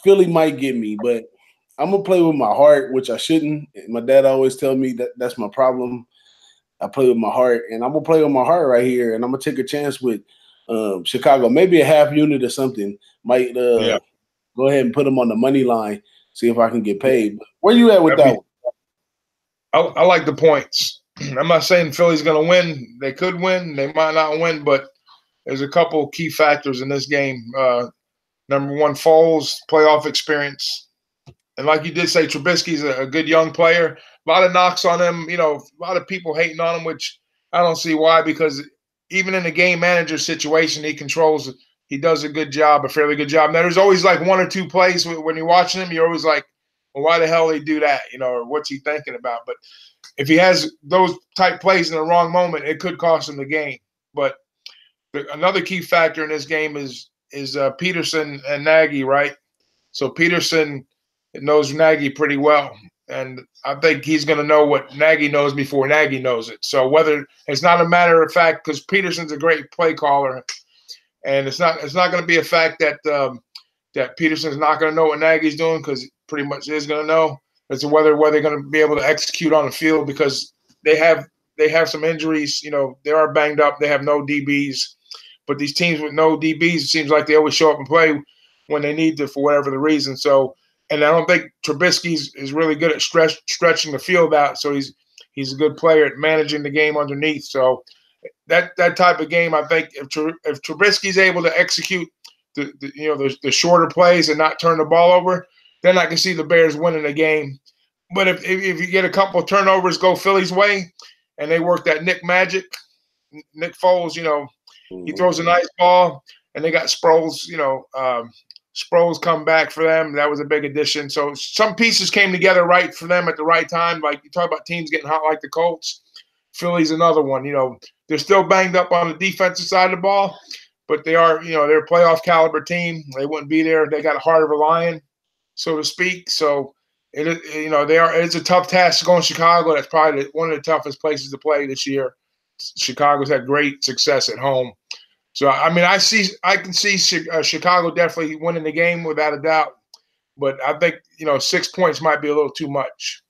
Philly might get me, but I'm gonna play with my heart, which I shouldn't. My dad always tell me that that's my problem. I play with my heart, and I'm gonna play with my heart right here, and I'm gonna take a chance with Chicago, maybe a half unit or something. Might go ahead and put them on the money line, see if I can get paid. Where you at with that one? I like the points. I'm not saying Philly's gonna win. They could win. They might not win, but there's a couple key factors in this game. Number one, Foles, playoff experience. And like you did say, Trubisky's a good young player. A lot of knocks on him. A lot of people hating on him, which I don't see why, because even in the game manager situation, he does a good job, a fairly good job. Now, there's always like one or two plays when you're watching him, you're always like, well, why the hell did he do that? Or what's he thinking about? But if he has those type plays in the wrong moment, it could cost him the game. But another key factor in this game is Peterson and Nagy, right? So Peterson knows Nagy pretty well, and I think he's going to know what Nagy knows before Nagy knows it. So whether it's not a matter of fact, because Peterson's a great play caller, and it's not going to be a fact that that Peterson's not going to know what Nagy's doing, because pretty much is going to know. It's whether they're going to be able to execute on the field, because they have some injuries. They are banged up. They have no DBs. But these teams with no DBs, it seems like they always show up and play when they need to for whatever the reason. So, and I don't think Trubisky is really good at stretching the field out. So he's a good player at managing the game underneath. So that type of game, I think if Trubisky's able to execute the shorter plays and not turn the ball over, then I can see the Bears winning the game. But if you get a couple of turnovers go Philly's way, and they work that Nick Foles, he throws a nice ball, and they got Sproles. Sproles come back for them. That was a big addition. So some pieces came together right for them at the right time. Like you talk about teams getting hot like the Colts. Philly's another one. They're still banged up on the defensive side of the ball, but they are, they're a playoff caliber team. They wouldn't be there. They got a heart of a lion, so to speak. So it's a tough task to go in Chicago. That's probably one of the toughest places to play this year. Chicago's had great success at home. So, I can see Chicago definitely winning the game without a doubt. But I think, 6 points might be a little too much.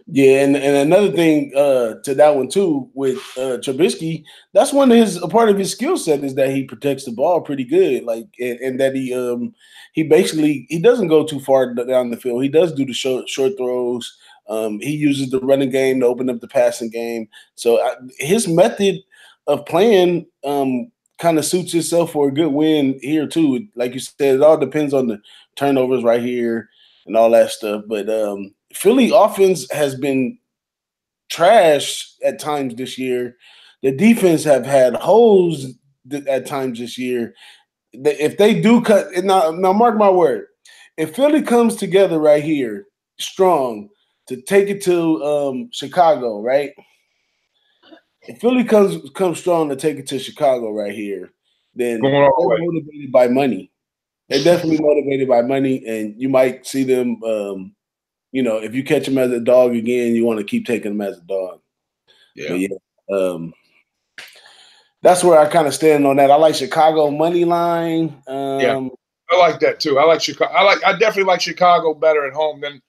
Yeah, and another thing to that one too with Trubisky, that's a part of his skill set is that he protects the ball pretty good, like and that he doesn't go too far down the field. He does do the short throws. He uses the running game to open up the passing game. So his method of playing kind of suits himself for a good win here too. Like you said, it all depends on the turnovers right here and all that stuff. But Philly offense has been trash at times this year. The defense have had holes at times this year. If they do cut – now mark my word. If Philly comes together right here strong to take it to Chicago, right? If Philly comes strong to take it to Chicago right here, then they're motivated by money. They're definitely motivated by money, and you might see them if you catch them as a dog again, you want to keep taking them as a dog. Yeah. That's where I kind of stand on that. I like Chicago money line. Yeah, I like that too. I like Chicago. I definitely like Chicago better at home than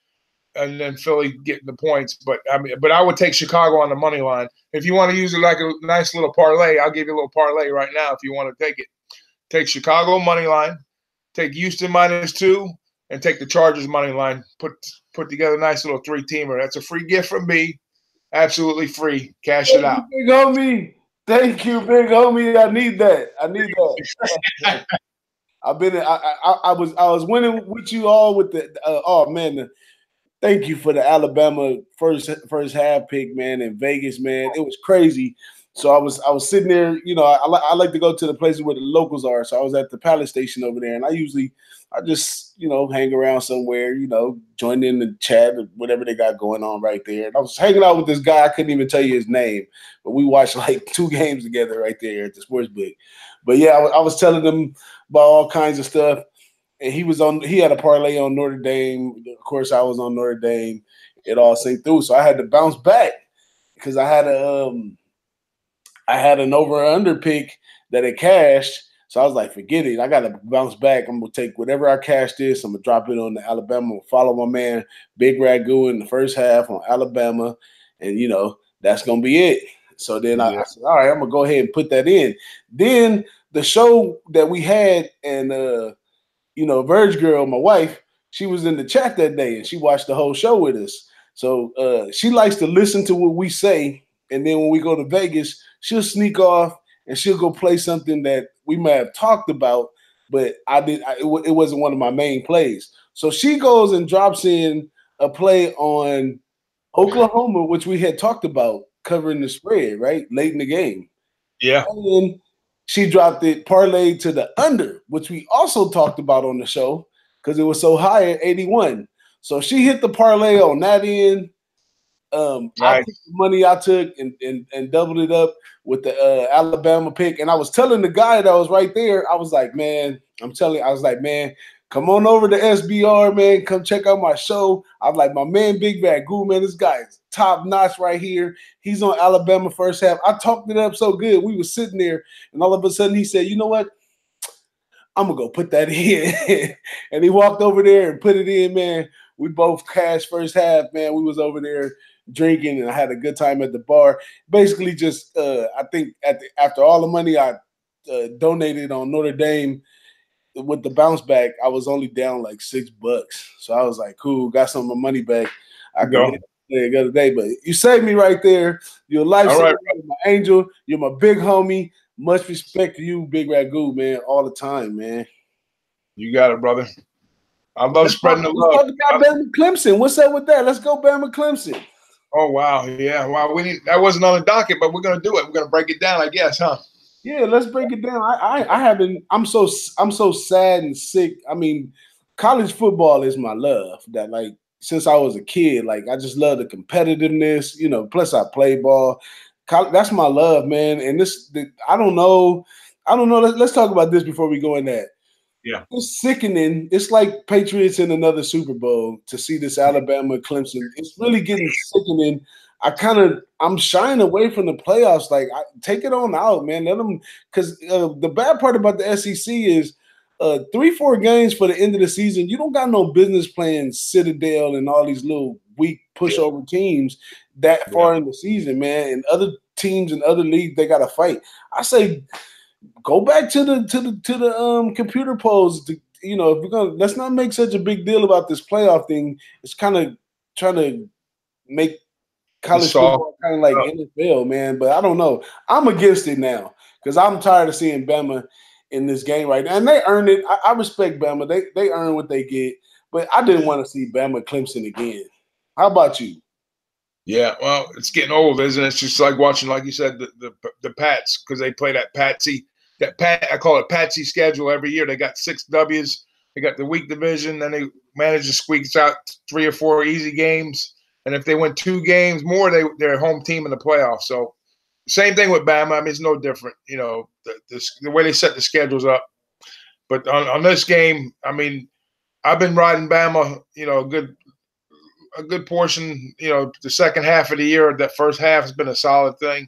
Philly getting the points. But I would take Chicago on the money line. If you want to use it like a nice little parlay, I'll give you a little parlay right now if you want to take it. Take Chicago money line, take Houston -2, and take the Chargers money line. Put together a nice little 3-teamer. That's a free gift from me. Absolutely free. Cash it out. Big homie. Thank you, big homie. I need that. I need that. I've been. I was winning with you all with the. Oh man, thank you for the Alabama first half pick, man, in Vegas, man. It was crazy. So I was sitting there. You know, I like to go to the places where the locals are. So I was at the Palace Station over there, and I just hang around somewhere. Join in the chat or whatever they got going on right there. And I was hanging out with this guy. I couldn't even tell you his name, but we watched like 2 games together right there at the sports book. But yeah, I was telling them about all kinds of stuff. And he had a parlay on Notre Dame. Of course, I was on Notre Dame. It all synced through. So I had to bounce back because I had an over or under pick that it cashed. So I was like, forget it. I got to bounce back. I'm going to take whatever I cashed this. I'm going to drop it on the Alabama. I'm going to follow my man, Big RAGOO, in the first half on Alabama. And, that's going to be it. So then I said, all right, I'm going to go ahead and put that in. Then the show that we had and, Verge Girl, my wife, she was in the chat that day and she watched the whole show with us. So she likes to listen to what we say. And then when we go to Vegas, she'll sneak off and she'll go play something that we might have talked about, but it wasn't one of my main plays. So she goes and drops in a play on Oklahoma, which we had talked about covering the spread, right? Late in the game. Yeah. And then she dropped it parlay to the under, which we also talked about on the show because it was so high at 81. So she hit the parlay on that end. I took the money I took and doubled it up with the Alabama pick. And I was telling the guy that was right there, I was like, man, come on over to SBR, man. Come check out my show. I'm like, my man, Big RAGOO, man, this guy is top notch right here. He's on Alabama first half. I talked it up so good. We were sitting there, and all of a sudden he said, you know what? I'm going to go put that in. And he walked over there and put it in, man. We both cashed first half, man. We was over there drinking, and I had a good time at the bar. Basically just I think after all the money I donated on Notre Dame, with the bounce back, I was only down like $6. So I was like, cool, got some of my money back. I go the other day, but you saved me right there. You're a lifesaver, you're my angel, you're my big homie. Much respect to you, Big RAGOO, man, all the time, man. You got it, brother. I love spreading the love. Let's talk about Bama Clemson. What's up with that? Let's go Bama Clemson. Oh wow, yeah. Wow, that wasn't on the docket, but we're gonna do it. We're gonna break it down, I guess, huh? Yeah, let's break it down. I haven't. I'm so sad and sick. I mean, college football is my love. That like since I was a kid, like I just love the competitiveness. Plus I play ball. That's my love, man. And I don't know. Let's talk about this before we go in that. Yeah, it's sickening. It's like Patriots in another Super Bowl to see this Alabama Clemson. It's really getting sickening. I'm shying away from the playoffs. Like, take it on out, man. Let them, because the bad part about the SEC is 3-4 games for the end of the season. You don't got no business playing Citadel and all these little weak pushover teams that far in the season, man. And other teams in other leagues, they got to fight. I say, go back to the computer polls. If we're gonna, let's not make such a big deal about this playoff thing. It's kind of trying to make college football kind of like NFL, man. But I don't know. I'm against it now because I'm tired of seeing Bama in this game right now. And they earned it. I respect Bama. They earn what they get. But I didn't want to see Bama Clemson again. How about you? Yeah, well, it's getting old, isn't it? It's just like watching, like you said, the Pats, because they play that Patsy. I call it Patsy schedule every year. They got 6 W's. They got the weak division. Then they manage to squeeze out 3 or 4 easy games. And if they win 2 games more, they're a home team in the playoffs. So same thing with Bama. I mean, it's no different, the way they set the schedules up. But on this game, I mean, I've been riding Bama, a good portion, the second half of the year. That first half has been a solid thing.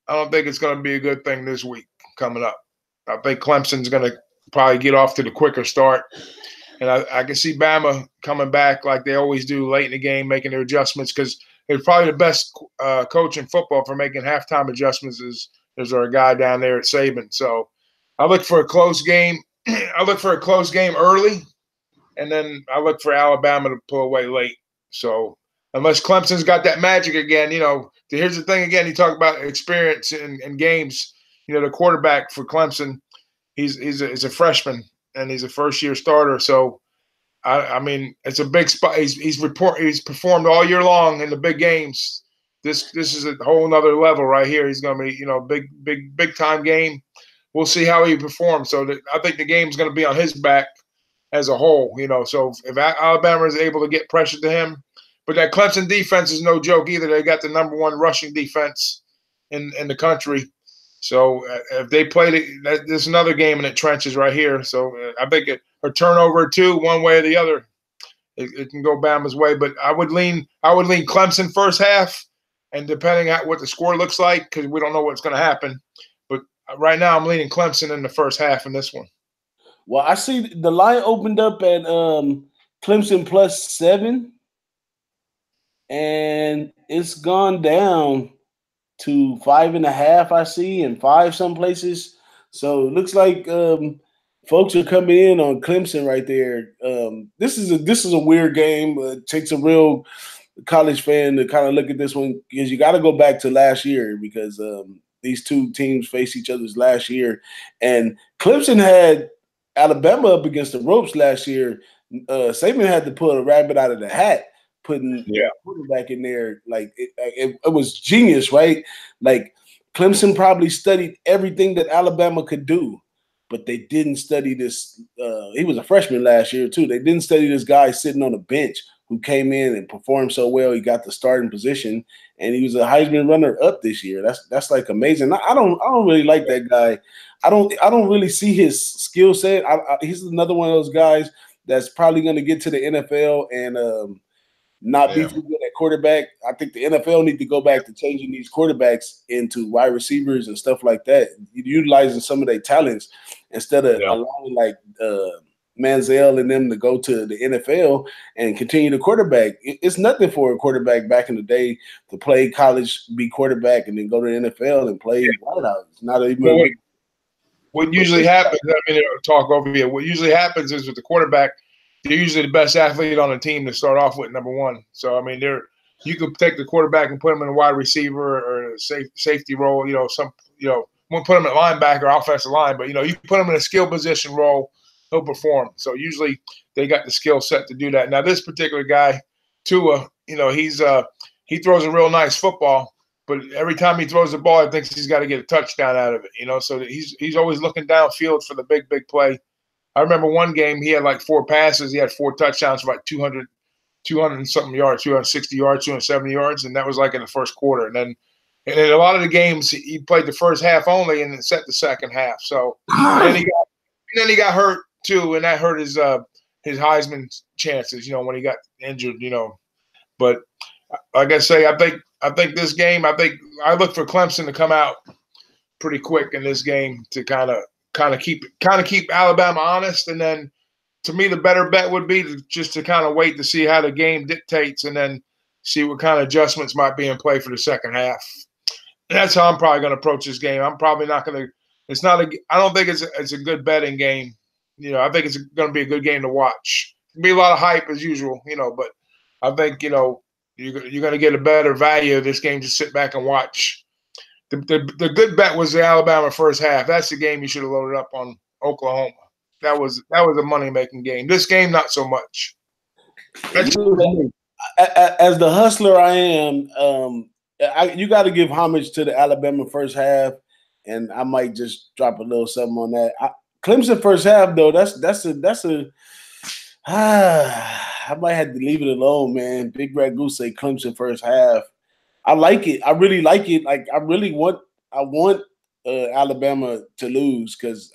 I don't think it's going to be a good thing this week coming up. I think Clemson's going to probably get off to the quicker start. And I can see Bama coming back like they always do late in the game, making their adjustments, because they're probably the best coach in football for making halftime adjustments is our guy down there at Saban. So I look for a close game. I look for a close game early, and then I look for Alabama to pull away late. So unless Clemson's got that magic again, here's the thing again, you talk about experience in games. The quarterback for Clemson, he's a freshman and he's a first-year starter. So I mean, it's a big spot. He's performed all year long in the big games. This is a whole nother level right here. He's going to be big time game. We'll see how he performs. So I think the game's going to be on his back as a whole. So if Alabama is able to get pressure to him, but that Clemson defense is no joke either. They got the #1 rushing defense in the country. So if they play there's another game in the trenches right here. So I think a turnover or two, one way or the other, it can go Bama's way. But I would lean Clemson first half, and depending on what the score looks like, because we don't know what's going to happen. But right now, I'm leaning Clemson in the first half in this one. Well, I see the line opened up at Clemson +7, and it's gone down to 5.5, I see, and 5 some places. So it looks like folks are coming in on Clemson right there. This is a weird game. It takes a real college fan to kind of look at this one, because you got to go back to last year, because these two teams faced each other's last year, and Clemson had Alabama up against the ropes last year. Saban had to pull a rabbit out of the hat, putting quarterback in there. Like it was genius, right? Like Clemson probably studied everything that Alabama could do, but they didn't study this. He was a freshman last year too. They didn't study this guy sitting on the bench who came in and performed so well. He got the starting position, and he was a Heisman runner-up this year. That's like amazing. I don't really like that guy. I don't really see his skill set. He's another one of those guys that's probably going to get to the NFL and not be too good at quarterback. I think the NFL need to go back to changing these quarterbacks into wide receivers and stuff like that, utilizing some of their talents instead of allowing like Manziel and them to go to the NFL and continue to quarterback. It's nothing for a quarterback back in the day to play college, be quarterback, and then go to the NFL and play wideout. It's not even. What usually happens, talk over here. What usually happens is with the quarterback, they're usually the best athlete on the team to start off with, #1. So, I mean, you could take the quarterback and put him in a wide receiver or a safety role, won't put him at linebacker or offensive line, but, you put him in a skill position role, he'll perform. So, usually they got the skill set to do that. Now, this particular guy, Tua, he throws a real nice football, but every time he throws the ball, he thinks he's got to get a touchdown out of it, so he's always looking downfield for the big play. I remember one game he had like 4 passes. He had 4 touchdowns for like 200 and something yards, 260 yards, 270 yards, and that was like in the first quarter. And then in a lot of the games he played the first half only and then set the second half. So then he got hurt too, and that hurt his Heisman chances. When he got injured. But like I say, I think this game. I look for Clemson to come out pretty quick in this game to kind of keep Alabama honest, and then to me the better bet would be to kind of wait to see how the game dictates, and then see what kind of adjustments might be in play for the second half. That's how I'm probably going to approach this game. I'm probably not going to. I don't think it's a good betting game. I think it's going to be a good game to watch. It'll be a lot of hype as usual, but I think you're going to get a better value of this game. Just sit back and watch. The good bet was the Alabama first half. That's the game you should have loaded up on Oklahoma. That was a money-making game. This game, not so much. As the hustler I am, you got to give homage to the Alabama first half, and I might just drop a little something on that. Clemson first half, though, that's a I might have to leave it alone, man. Big RAGOO say Clemson first half. I like it. I really like it. Like I want Alabama to lose, because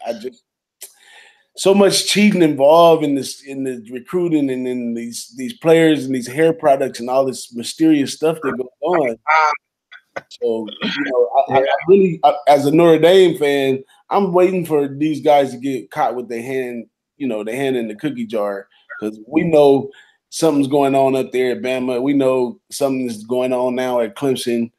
so much cheating involved in the recruiting and in these players and these hair products and all this mysterious stuff that goes on. So, I really, as a Notre Dame fan, I'm waiting for these guys to get caught with their hand, their hand in the cookie jar, because we know something's going on up there at Bama. We know something's going on now at Clemson.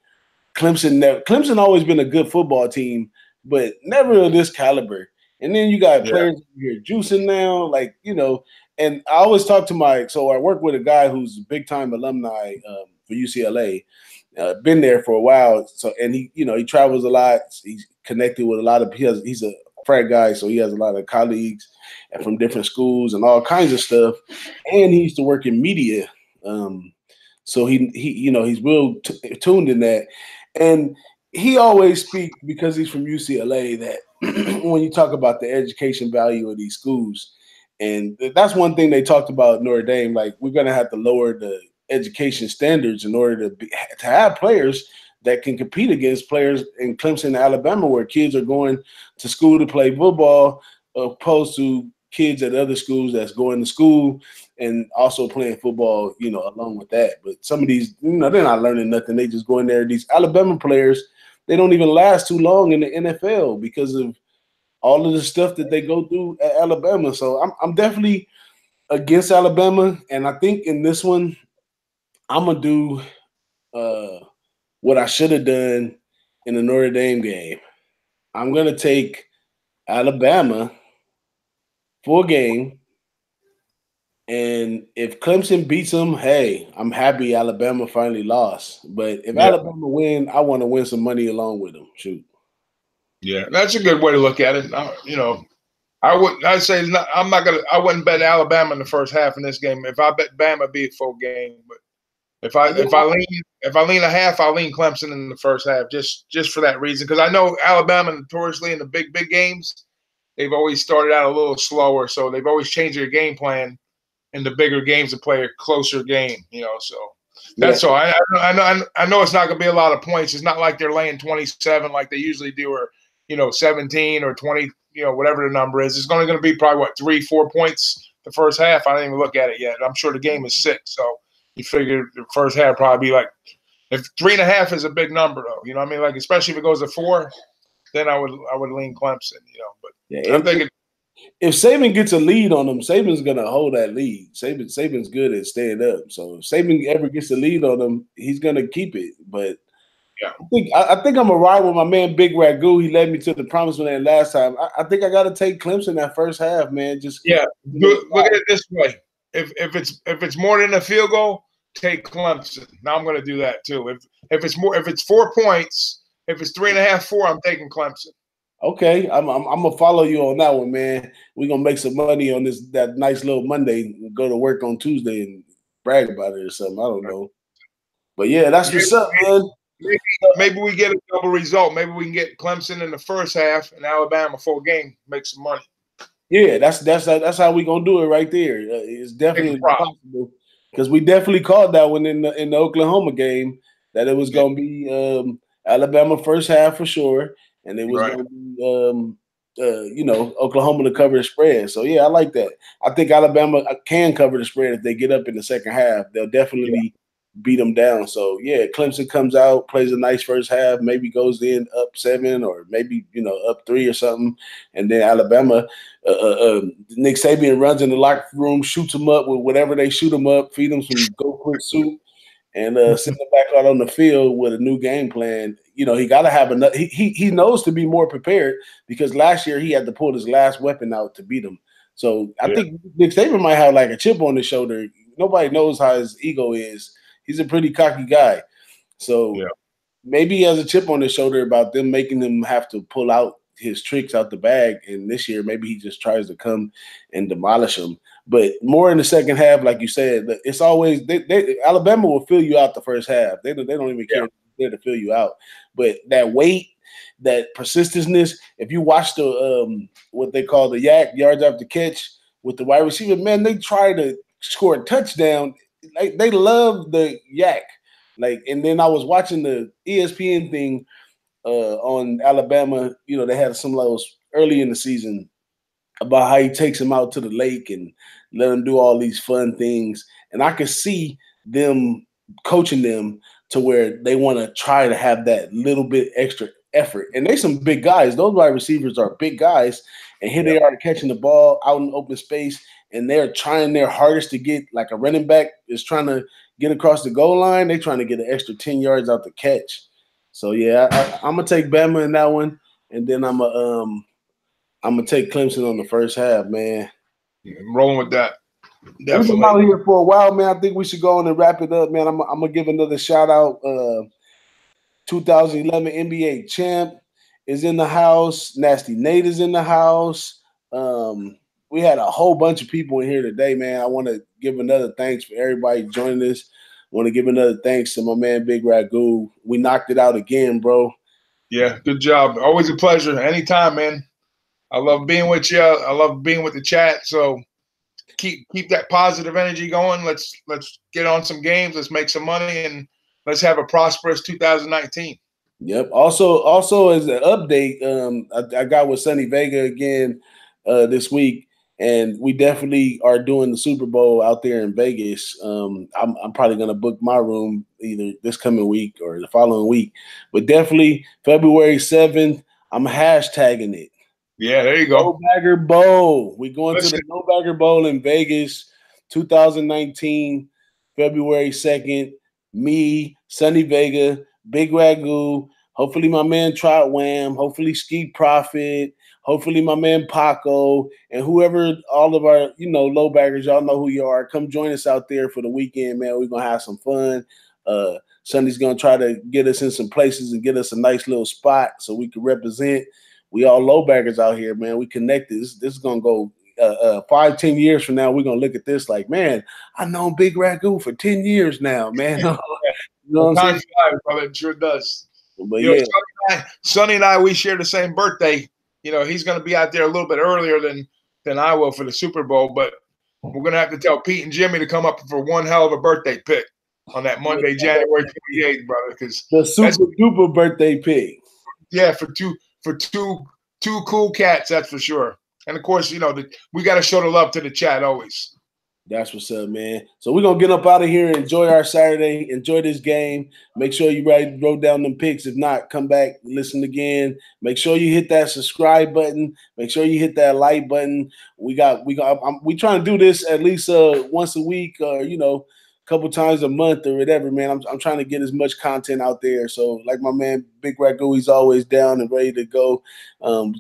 Clemson always been a good football team, but never of this caliber. And then you got players here juicing now, and I always talk to I work with a guy who's a big time alumni for UCLA. Been there for a while, so and he travels a lot. He's connected with a lot of he's a frat guy, so he has a lot of colleagues and from different schools and all kinds of stuff. And he used to work in media, so he's real tuned in that. And he always speaks, because he's from UCLA, that when you talk about the education value of these schools, and that's one thing they talked about Notre Dame, like we're going to have to lower the education standards in order to have players that can compete against players in Clemson and Alabama, where kids are going to school to play football, opposed to kids at other schools that's going to school and also playing football, along with that. But some of these, they're not learning nothing. They just go in there. These Alabama players, they don't even last too long in the NFL because of all of the stuff that they go through at Alabama. So I'm definitely against Alabama. And I think in this one, I'm going to do what I should have done in the Notre Dame game. I'm going to take Alabama full game. And if Clemson beats them, hey, I'm happy Alabama finally lost. But if Alabama win, I want to win some money along with them. Shoot. Yeah, that's a good way to look at it. I wouldn't bet Alabama in the first half in this game. If I bet Bama, it'd be a full game. But if I lean a half, I'll lean Clemson in the first half, just for that reason. Because I know Alabama notoriously in the big games, they've always started out a little slower, so they've always changed their game plan in the bigger games to play a closer game. So that's all. I know it's not going to be a lot of points. It's not like they're laying 27 like they usually do, or 17 or 20, whatever the number is. It's going to be probably 3-4 points the first half. I didn't even look at it yet. I'm sure the game is 6, so you figure the first half probably be like, if 3.5 is a big number though, you know what I mean? Like, especially if it goes to 4, then I would lean Clemson, but I'm thinking if Saban gets a lead on them, Saban's gonna hold that lead. Saban's good at staying up. So if Saban ever gets a lead on them, he's gonna keep it. But I think I'm gonna ride with my man Big RAGOO. He led me to the promised land last time. I think I gotta take Clemson that first half, man. Look at it this way. If it's more than a field goal, take Clemson. Now I'm gonna do that too. If it's 4 points, if it's 3.5, 4, I'm taking Clemson. Okay, I'm gonna follow you on that one, man. We're gonna make some money on that nice little Monday and go to work on Tuesday and brag about it or something. I don't know. But yeah, that's what's up, man. Maybe we get a double result. Maybe we can get Clemson in the first half and Alabama full game, make some money. Yeah, that's how we gonna do it right there. It's definitely possible, because we definitely called that one in the Oklahoma game, that it was gonna be Alabama first half for sure, and it was gonna be Oklahoma to cover the spread. So yeah, I like that. I think Alabama can cover the spread if they get up in the second half. They'll definitely beat them down. So yeah, Clemson comes out, plays a nice first half, maybe goes in up 7 or maybe up 3 or something, and then Alabama, Nick Saban runs in the locker room, shoots them up with whatever they shoot them up, feed them some go quick soup, and send them back out on the field with a new game plan. He got to have enough. He knows to be more prepared, because last year he had to pull his last weapon out to beat them. So I think Nick Saban might have like a chip on his shoulder. Nobody knows how his ego is. He's a pretty cocky guy. So maybe he has a chip on his shoulder about them making him have to pull out his tricks out the bag. And this year, maybe he just tries to come and demolish them. But more in the second half, like you said, it's always Alabama will fill you out the first half. They don't even care to fill you out. But that weight, that persistence, if you watch the what they call the yak, yards after catch, with the wide receiver, man, they try to score a touchdown. Like, they love the yak. And then I was watching the ESPN thing on Alabama. They had some of those early in the season about how he takes them out to the lake and let them do all these fun things. And I could see them coaching them to where they want to try to have that little bit extra effort. And they some big guys. Those wide receivers are big guys. And here they are catching the ball out in open space, and they're trying their hardest to get, like a running back is trying to get across the goal line. They're trying to get an extra 10 yards out the catch. So, yeah, I'm going to take Bama in that one, and then I'm gonna take Clemson on the first half, man. I'm rolling with that. Definitely. We've been out here for a while, man. I think we should go on and wrap it up, man. I'm gonna give another shout out. 2011 NBA champ is in the house. Nasty Nate is in the house. We had a whole bunch of people in here today, man. I want to give another thanks for everybody joining us. I want to give another thanks to my man Big RAGOO. We knocked it out again, bro. Yeah, good job. Always a pleasure. Anytime, man. I love being with you. I love being with the chat. So keep that positive energy going. Let's get on some games. Let's make some money, and let's have a prosperous 2019. Yep. Also as an update, I got with Sonny Vega again this week, and we definitely are doing the Super Bowl out there in Vegas. I'm probably gonna book my room either this coming week or the following week, but definitely February 7th. I'm hashtagging it. Yeah, there you go. No Bagger Bowl. We're going to the No Bagger Bowl in Vegas, 2019, February 2nd. Me, Sonny Vega, Big RAGOO, hopefully my man Trot Wham, hopefully Ski Profit, hopefully my man Paco, and whoever, all of our, low baggers, y'all know who you are. Come join us out there for the weekend, man. We're going to have some fun. Sonny's going to try to get us in some places and get us a nice little spot so we can represent. We all low baggers out here, man. We connected. This is going to go 5-10 years from now. We're going to look at this like, man, I known Big RAGOO for 10 years now, man. You know what I'm saying? It sure does. But yeah. Sonny and I, we share the same birthday. He's going to be out there a little bit earlier than I will for the Super Bowl, but we're going to have to tell Pete and Jimmy to come up for one hell of a birthday pick on that Monday, January 28th, brother. Because the super duper birthday pick. Yeah, for two cool cats, that's for sure. And of course, we got to show the love to the chat always. That's what's up, man. So we're going to get up out of here and enjoy our Saturday. Enjoy this game. Make sure you wrote down them picks. If not, come back, listen again. Make sure you hit that subscribe button. Make sure you hit that like button. We trying to do this at least once a week or, couple times a month or whatever, man. I'm trying to get as much content out there. So like my man Big RAGOO, he's always down and ready to go.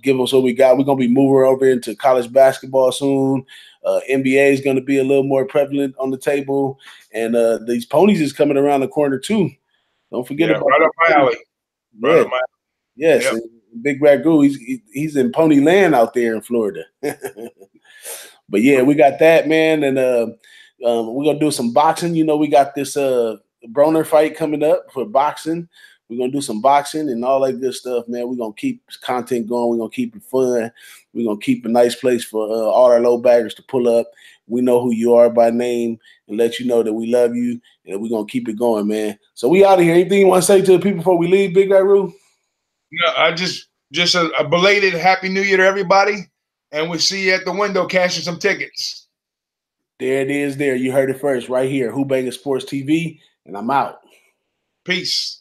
Give us what we got. We're gonna be moving over into college basketball soon. NBA is gonna be a little more prevalent on the table, and these ponies is coming around the corner too. Don't forget about right up my alley. Right up my alley. Yes, yep. Big RAGOO, he's in pony land out there in Florida. But yeah, we got that, man, and we're going to do some boxing. We got this Broner fight coming up for boxing. We're going to do some boxing and all that good stuff, man. We're going to keep content going. We're going to keep it fun. We're going to keep a nice place for all our low baggers to pull up. We know who you are by name and let you know that we love you, and we're going to keep it going, man. So we out of here. Anything you want to say to the people before we leave, Big RAGOO? No, I just a belated Happy New Year to everybody, and we'll see you at the window cashing some tickets. There it is there. You heard it first right here. Who-Bangin Sports TV, and I'm out. Peace.